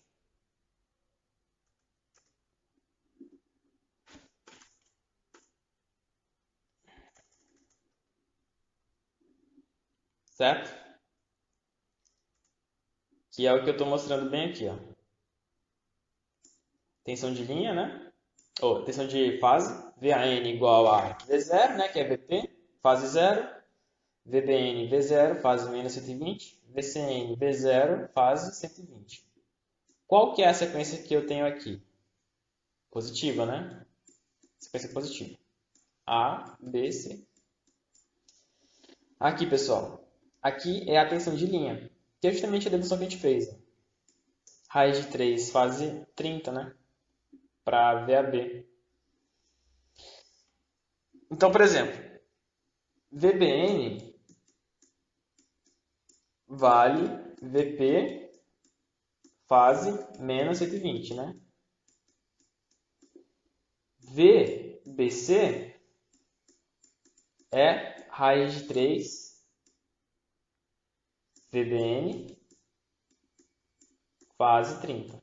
Certo? Que é o que eu estou mostrando bem aqui, ó. Tensão de linha, né? Ou tensão de fase, VAN igual a V0, né? Que é VP, fase 0. VBN V0, fase menos 120. VCN V0, fase 120. Qual que é a sequência que eu tenho aqui? Positiva, né? Sequência positiva. A, B, C. Aqui, pessoal. Aqui é a tensão de linha, que é justamente a dedução que a gente fez. Raiz de 3, fase 30, né? Para VAB. Então, por exemplo, VBN vale VP fase menos 120, né? VBC é raiz de 3 VBN fase 30.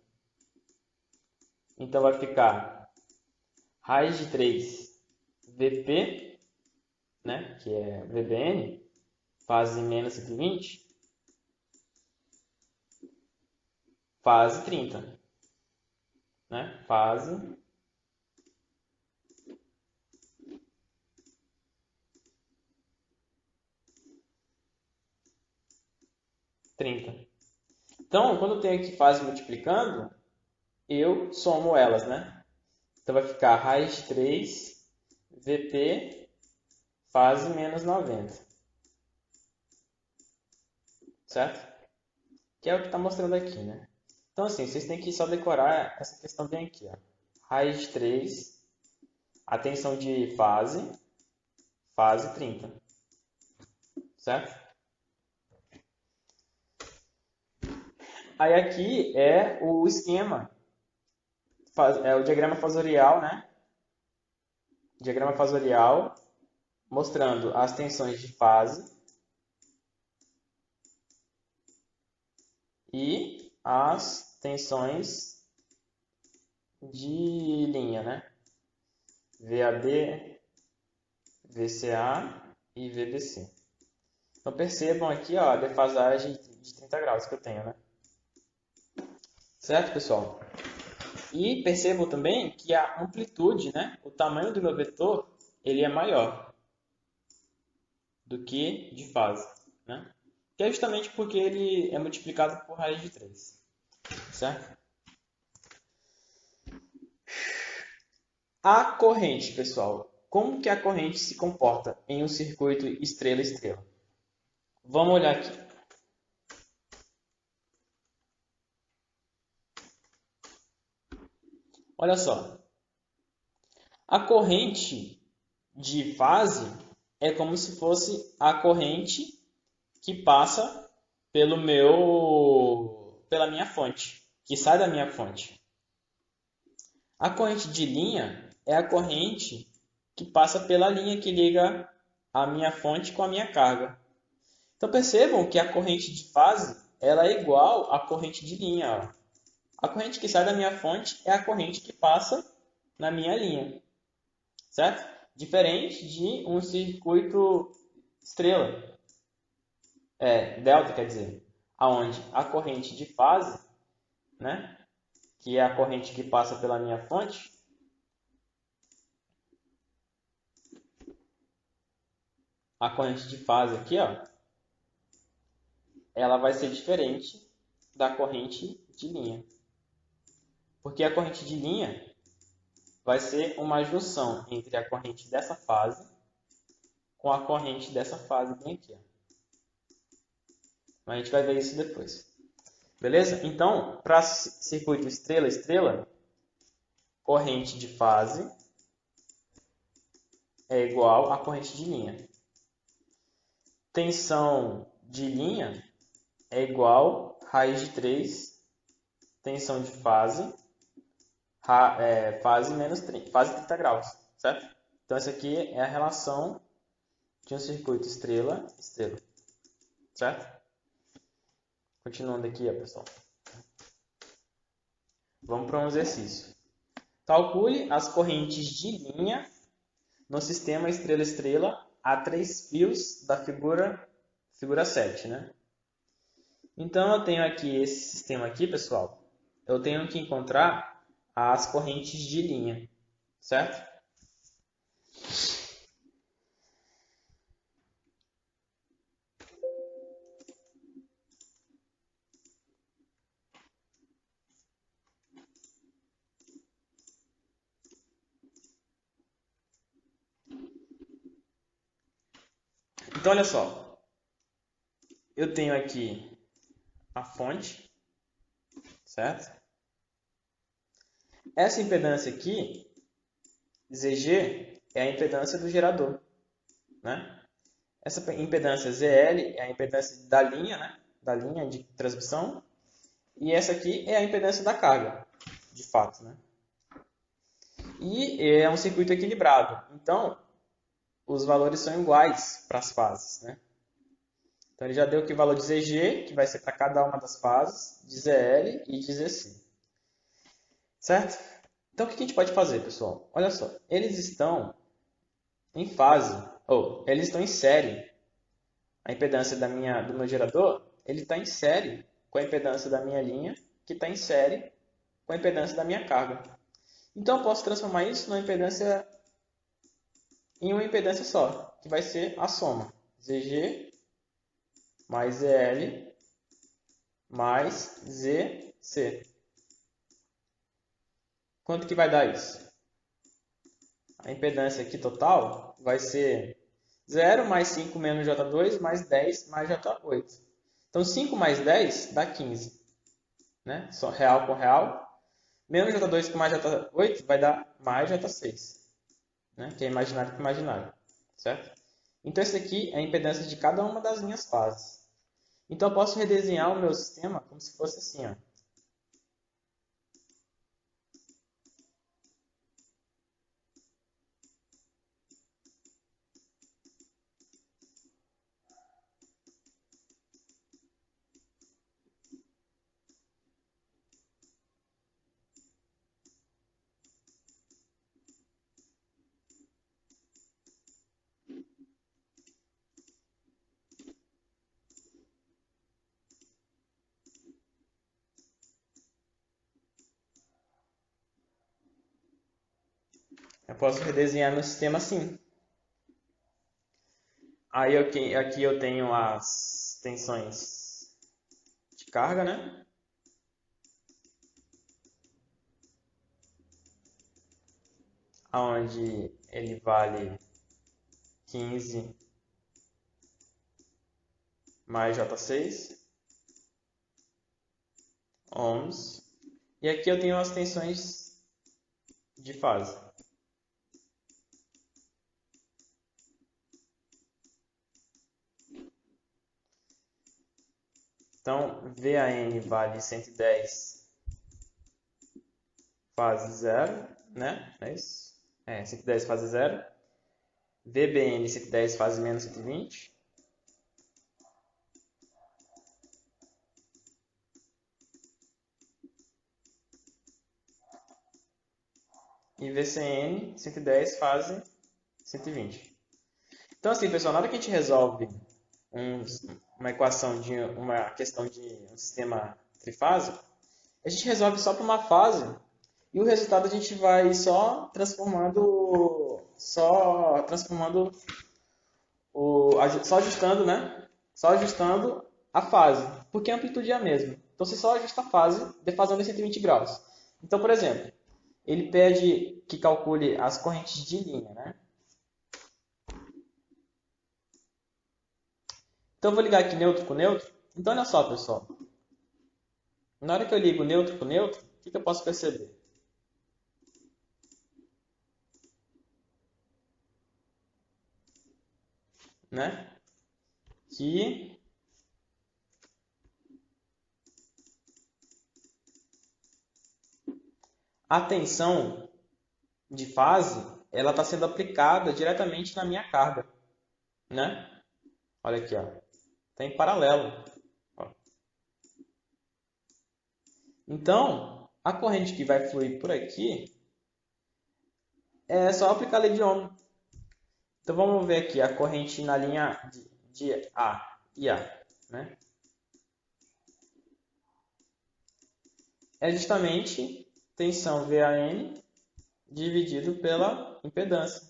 Então vai ficar raiz de 3 VP, né, que é VBN, fase menos 120, fase 30, né, fase 30. Então, quando eu tenho aqui fase multiplicando, eu somo elas, né? Então vai ficar raiz de 3 VP fase menos 90. Certo? Que é o que está mostrando aqui, né? Então, assim, vocês têm que só decorar essa questão bem aqui, ó. Raiz de 3, a tensão de fase 30. Certo? Aí aqui é o esquema, é o diagrama fasorial, né? Diagrama fasorial mostrando as tensões de fase e as tensões de linha, né? VAB, VCA e VBC. Então percebam aqui ó, a defasagem de 30 graus que eu tenho, né? Certo, pessoal? E percebam também que a amplitude, né? O tamanho do meu vetor, ele é maior do que de fase, né? Que é justamente porque ele é multiplicado por raiz de 3, certo? A corrente, pessoal. Como que a corrente se comporta em um circuito estrela-estrela? Vamos olhar aqui. Olha só. A corrente de fase é como se fosse a corrente que passa pela minha fonte, que sai da minha fonte. A corrente de linha é a corrente que passa pela linha que liga a minha fonte com a minha carga. Então percebam que a corrente de fase ela é igual à corrente de linha. Ó. A corrente que sai da minha fonte é a corrente que passa na minha linha, certo? Diferente de um circuito estrela, delta quer dizer, aonde a corrente de fase, né, que é a corrente que passa pela minha fonte, a corrente de fase aqui, ó, ela vai ser diferente da corrente de linha. Porque a corrente de linha vai ser uma junção entre a corrente dessa fase com a corrente dessa fase bem aqui. Ó. A gente vai ver isso depois. Beleza? Então, para circuito estrela-estrela, corrente de fase é igual à corrente de linha. Tensão de linha é igual a raiz de 3, tensão de fase, fase menos 30, fase 30 graus, certo? Então, essa aqui é a relação de um circuito estrela-estrela, certo? Continuando aqui, ó, pessoal. Vamos para um exercício. Calcule as correntes de linha no sistema estrela-estrela a 3 fios da figura 7, né? Então, eu tenho aqui esse sistema aqui, pessoal. Eu tenho que encontrar as correntes de linha, certo? Então, olha só. Eu tenho aqui a fonte, certo? Essa impedância aqui, ZG, é a impedância do gerador, né? Essa impedância ZL é a impedância da linha, né? Da linha de transmissão. E essa aqui é a impedância da carga, de fato, né? E é um circuito equilibrado. Então, os valores são iguais para as fases, né? Então, ele já deu aqui o valor de ZG, que vai ser para cada uma das fases, de ZL e de ZC. Certo? Então, o que a gente pode fazer, pessoal? Olha só, eles estão em fase, ou eles estão em série. A impedância do meu gerador, ele está em série com a impedância da minha linha, que está em série com a impedância da minha carga. Então, eu posso transformar isso em uma impedância só, que vai ser a soma. ZG mais ZL mais ZC. Quanto que vai dar isso? A impedância aqui total vai ser 0 mais 5 menos J2 mais 10 mais J8. Então, 5 mais 10 dá 15. Né? Só real com real. Menos J2 com mais J8 vai dar mais J6. Né? Que é imaginário com imaginário. Certo? Então, esse aqui é a impedância de cada uma das minhas fases. Então, eu posso redesenhar o meu sistema como se fosse assim. Ó. Eu posso redesenhar meu sistema assim. Aí aqui eu tenho as tensões de carga, né? Onde ele vale 15 mais J6 ohms. E aqui eu tenho as tensões de fase. Então, VAN vale 110 fase 0, né? É isso? 110 fase 0. VBN 110 fase menos 120. E VCN 110 fase 120. Então, assim, pessoal, na hora que a gente resolve uma equação de uma questão de um sistema trifásico, a gente resolve só para uma fase e o resultado a gente vai só transformando, só ajustando, né? Só ajustando a fase, porque a amplitude é a mesma. Então você só ajusta a fase defasando em 120 graus. Então, por exemplo, ele pede que calcule as correntes de linha, né? Então eu vou ligar aqui neutro com neutro. Então olha só, pessoal. Na hora que eu ligo neutro com neutro, o que eu posso perceber? Né? Que a tensão de fase ela está sendo aplicada diretamente na minha carga. Né? Olha aqui, ó. Está em paralelo. Ó. Então, a corrente que vai fluir por aqui é só aplicar a lei de Ohm. Então, vamos ver aqui a corrente na linha de A e A. Né? É justamente tensão VAN dividido pela impedância.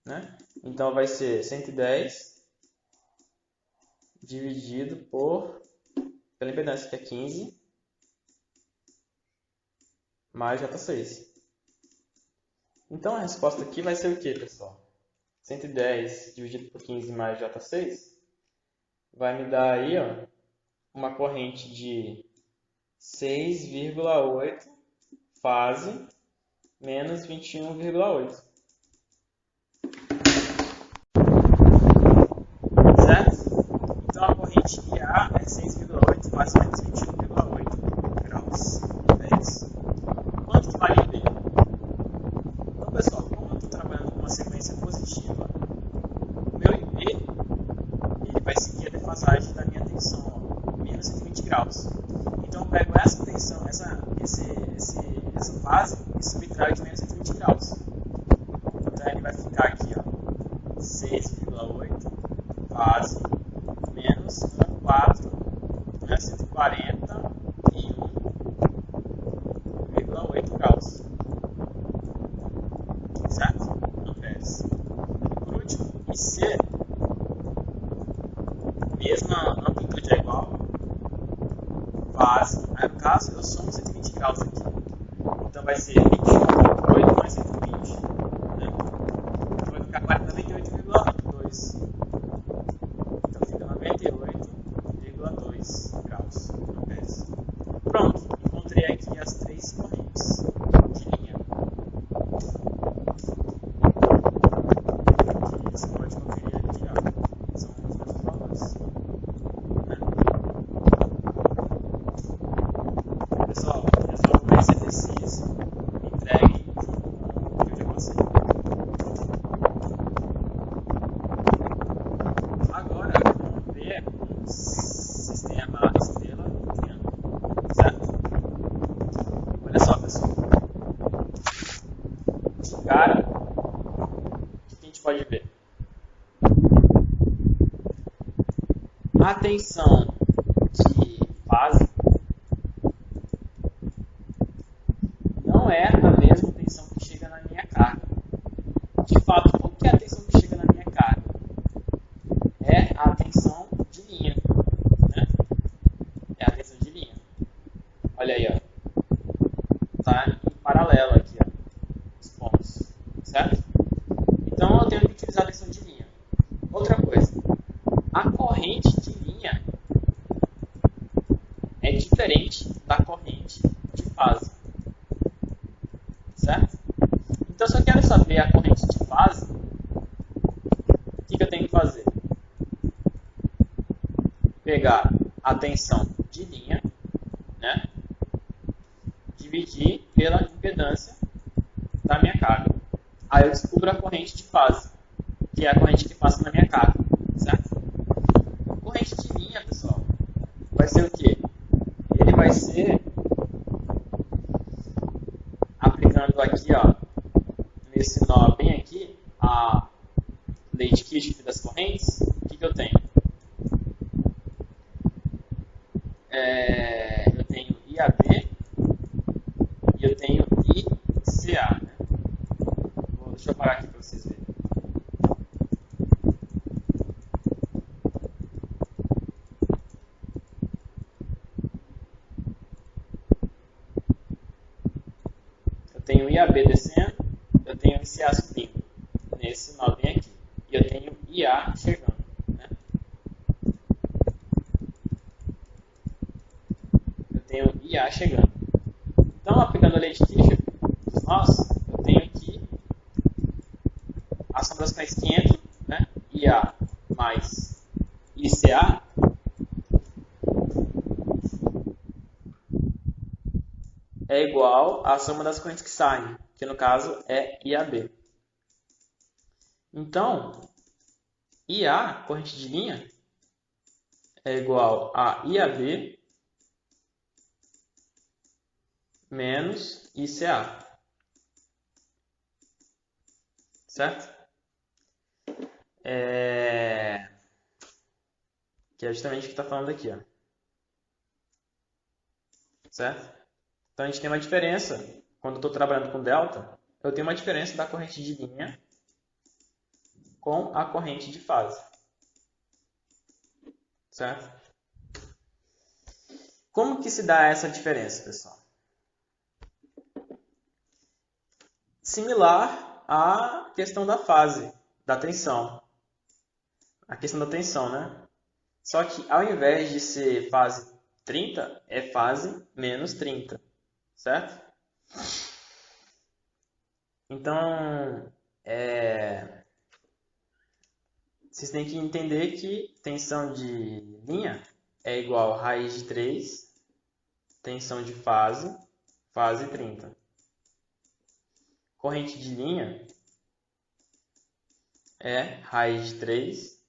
Né? Então, vai ser 110 dividido pela impedância, que é 15, mais J6. Então, a resposta aqui vai ser o que, pessoal? 110 dividido por 15 mais J6 vai me dar aí, ó, uma corrente de 6,8 fase menos 21,8. Certo? Então a corrente IA é 6,8 fase menos 21,8 graus. É isso. Quanto que vale B? Então, pessoal, como eu estou trabalhando com uma sequência positiva, o meu IB ele vai seguir a defasagem da minha tensão, ó, menos 120 graus. Então eu pego essa tensão, esse vai ficar aqui, ó, 6,8 fase menos 1,4, né, 141,8 graus, certo? Amperes. Por último, IC, mesma amplitude é igual, fase, aí no caso eu somo 120 graus aqui, então vai ser 21,8 mais 120, né? Então vai ficar 98,2, então fica 98,2 graus amperes. Pronto, encontrei aqui as três correntes de linha. Que você pode conferir aqui, ó, são os mesmos valores, né? Pessoal, resolvam esse exercício, me entreguem junto com o que eu já passei. Agora, vamos ver um sistema estrela-triângulo, certo? Olha só, pessoal. De cara, o que a gente pode ver? A tensão de fase não é a mesma tensão que chega na minha carga. De fato, o que é a tensão que chega na minha carga? É a tensão de linha, né? É a tensão de linha. Olha aí, ó. Tá em paralelo aqui, ó, os pontos, certo? Então eu tenho que utilizar a tensão de linha. Outra coisa, a corrente de linha é diferente da corrente de fase, certo? Então, se eu quero saber a corrente de fase, o que eu tenho que fazer? Pegar a tensão de linha, né? Dividir pela impedância da minha carga. Aí eu descubro a corrente de fase, que é a corrente que passa na minha carga, certo? A corrente de linha, pessoal, vai ser o quê? Ele vai ser aplicando aqui, ó, nesse nó bem aqui, a lei de Kirchhoff das correntes. O que eu tenho? Eu tenho IAB e eu tenho ICA, né? Deixa eu parar aqui para vocês verem. Eu tenho IAB descendo, eu tenho ICA subindo, nesse nó bem aqui. E eu tenho IA chegando, né? Eu tenho IA chegando. Então, aplicando a lei de Kirchhoff dos nós, eu tenho aqui a soma das correntes que entram, né? IA mais ICA é igual à soma das correntes que saem, que no caso é IAB. Então, IA, corrente de linha, é igual a IAB menos ICA. Certo? Que é justamente o que está falando aqui, ó. Certo? Então a gente tem uma diferença, quando eu estou trabalhando com delta, eu tenho uma diferença da corrente de linha com a corrente de fase. Certo? Como que se dá essa diferença, pessoal? Similar à questão da fase, da tensão. A questão da tensão, né? Só que ao invés de ser fase 30, é fase menos 30. Certo? Então, vocês têm que entender que tensão de linha é igual a raiz de 3, tensão de fase, fase 30. Corrente de linha é raiz de 3,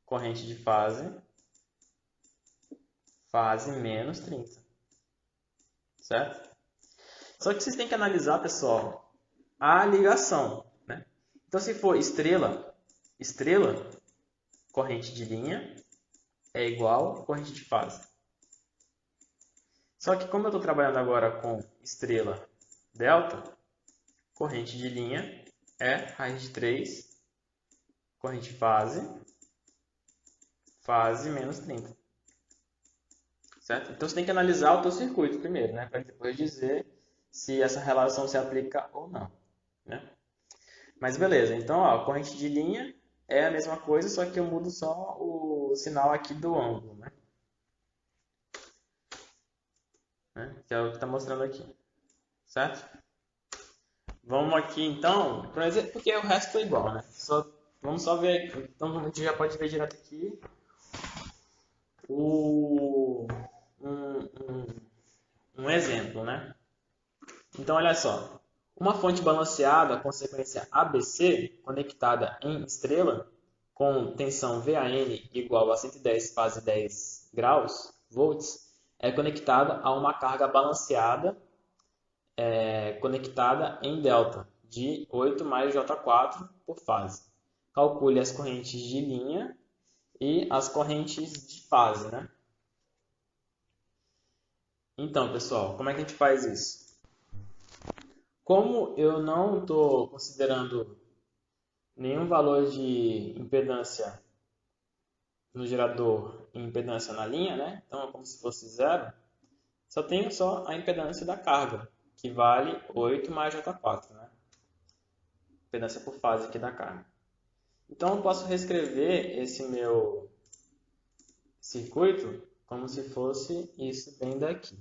corrente de fase, fase menos 30. Certo? Só que vocês têm que analisar, pessoal, a ligação, né? Então, se for estrela, corrente de linha é igual a corrente de fase. Só que como eu estou trabalhando agora com estrela delta, corrente de linha é raiz de 3, corrente de fase menos 30. Certo? Então você tem que analisar o teu circuito primeiro, né? Para depois dizer se essa relação se aplica ou não. Né? Mas beleza, então ó, a corrente de linha é a mesma coisa, só que eu mudo só o sinal aqui do ângulo. Né? Que é o que está mostrando aqui. Certo? Vamos aqui então, por exemplo, porque o resto é igual, né? Vamos só ver, então a gente já pode ver direto aqui um exemplo, né? Então olha só, uma fonte balanceada com sequência ABC conectada em estrela com tensão VAN igual a 110 fase 10 graus, volts, é conectada a uma carga balanceada conectada em delta de 8 mais J4 por fase. Calcule as correntes de linha e as correntes de fase, né? Então, pessoal, como é que a gente faz isso? Como eu não estou considerando nenhum valor de impedância no gerador e impedância na linha, né? Então é como se fosse zero. Só tenho a impedância da carga, que vale 8 mais J4, né? Impedância por fase aqui da carga. Então eu posso reescrever esse meu circuito como se fosse isso bem daqui.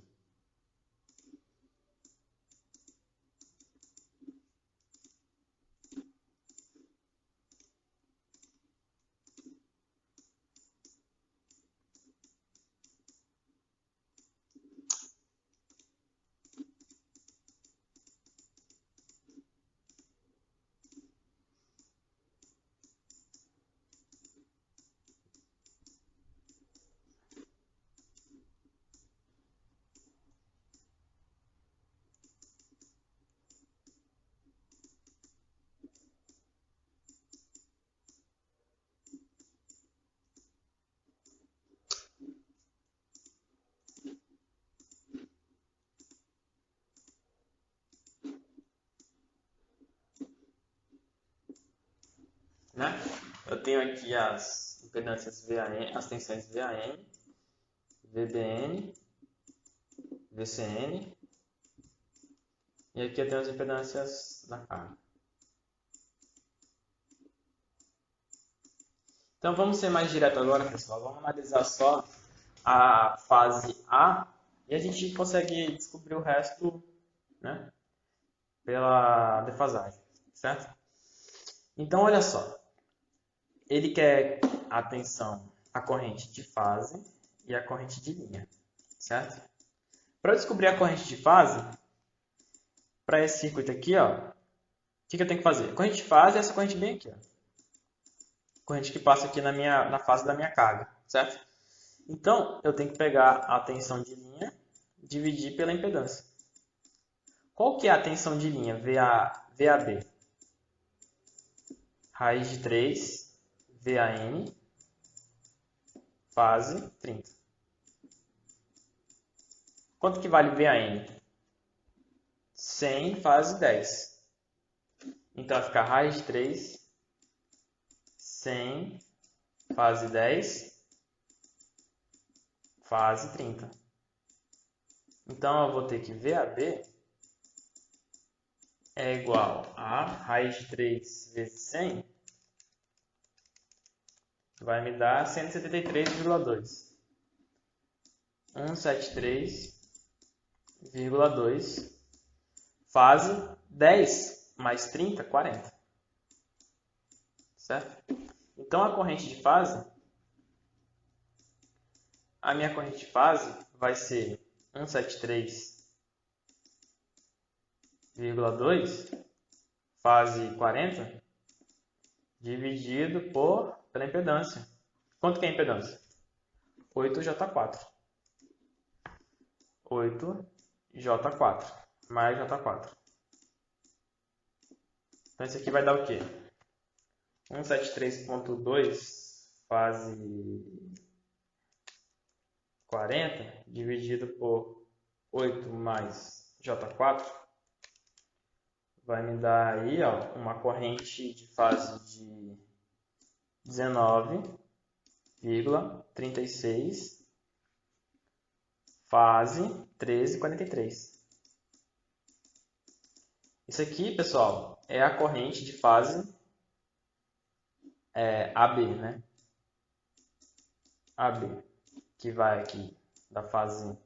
Né? Eu tenho aqui as impedâncias VAN, as tensões VAN, VBN, VCN, e aqui eu tenho as impedâncias da carga. Então vamos ser mais direto agora, pessoal. Vamos analisar só a fase A e a gente consegue descobrir o resto, né, pela defasagem, certo? Então olha só, ele quer a tensão, a corrente de fase e a corrente de linha, certo? Para eu descobrir a corrente de fase, para esse circuito aqui, ó, o que eu tenho que fazer? A corrente de fase é essa corrente bem aqui, ó. Corrente que passa aqui na fase da minha carga, certo? Então, eu tenho que pegar a tensão de linha e dividir pela impedância. Qual que é a tensão de linha? VAB. Raiz de 3, VAN, fase 30. Quanto que vale VAN? 100 fase 10. Então, vai ficar raiz de 3, 100 fase 10, fase 30. Então, eu vou ter que VAB é igual a raiz de 3 vezes 100, vai me dar 173,2. 173,2 fase 10 mais 30, 40. Certo? Então, a minha corrente de fase vai ser 173,2 fase 40 dividido pela impedância. Quanto que é a impedância? 8J4. 8J4 mais J4. Então, isso aqui vai dar o quê? 173.2 fase 40 dividido por 8 mais J4 vai me dar aí, ó, uma corrente de fase de 19,36 fase 13,43. Isso aqui, pessoal, é a corrente de fase AB, né? AB, que vai aqui da fase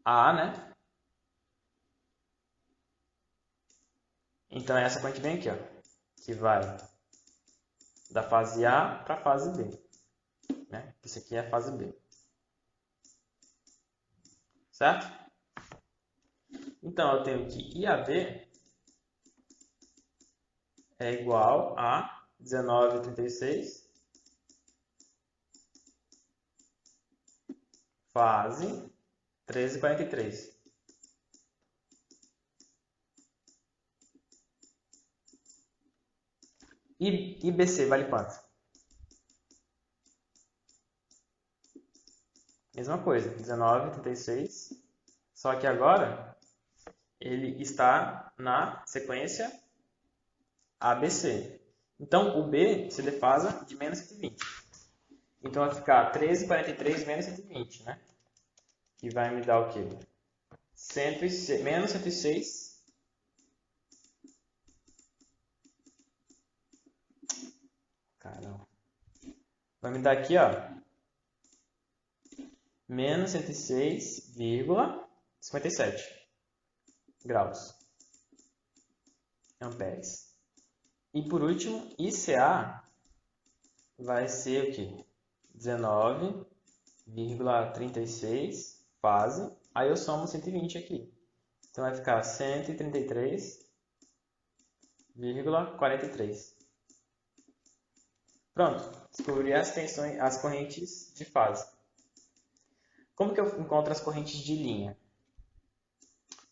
A, né? Então, essa corrente vem aqui, ó, que vai da fase A para a fase B, né? Isso aqui é a fase B. Certo? Então, eu tenho que IAB é igual a 19,36 fase 13,43. E BC vale quanto? Mesma coisa, 19,36. Só que agora ele está na sequência ABC. Então, o B se defasa de menos 120. Então, vai ficar 13,43 menos 120, né? Que vai me dar o quê? Menos 106. Caramba. Vai me dar aqui, ó. Menos 106,57 graus. Amperes. E por último, ICA vai ser o quê? 19,36 fase. Aí eu somo 120 aqui. Então vai ficar 133,43. Pronto, descobri as correntes de fase. Como que eu encontro as correntes de linha?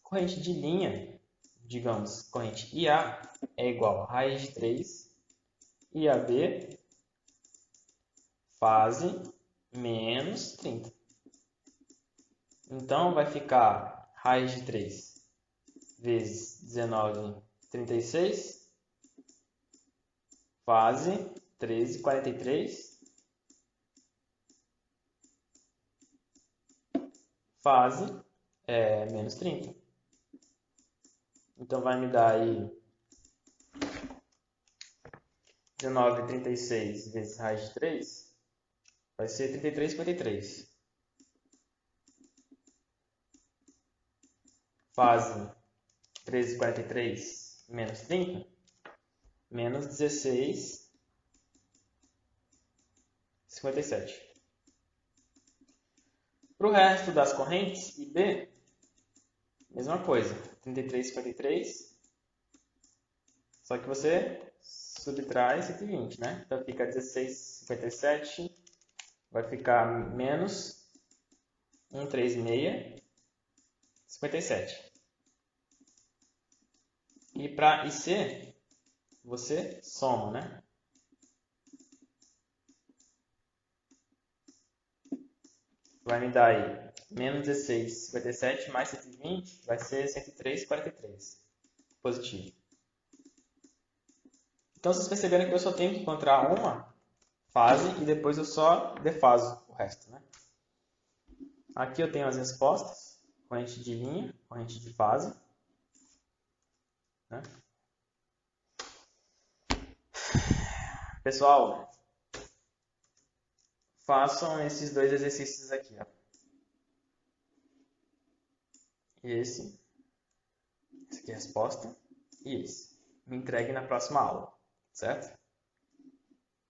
Corrente de linha, digamos, corrente IA é igual a raiz de 3 IAB fase menos 30. Então, vai ficar raiz de 3 vezes 19,36 fase 13,43 fase menos 30. Então, vai me dar aí 19,36 vezes raiz de 3 vai ser 33,53. Fase 13,43 menos 30, menos 16,57. Para o resto das correntes, IB, mesma coisa, 33,53, só que você subtrai 120, né? Então fica 16,57, vai ficar menos 136,57. E para IC, você soma, né? Vai me dar aí menos 16,57 mais 120 vai ser 103,43. Positivo. Então, vocês perceberam que eu só tenho que encontrar uma fase e depois eu só defaso o resto, né? Aqui eu tenho as respostas. Corrente de linha, corrente de fase. Né? Pessoal, façam esses dois exercícios aqui. Ó. Esse aqui é a resposta. E esse. Me entregue na próxima aula, certo?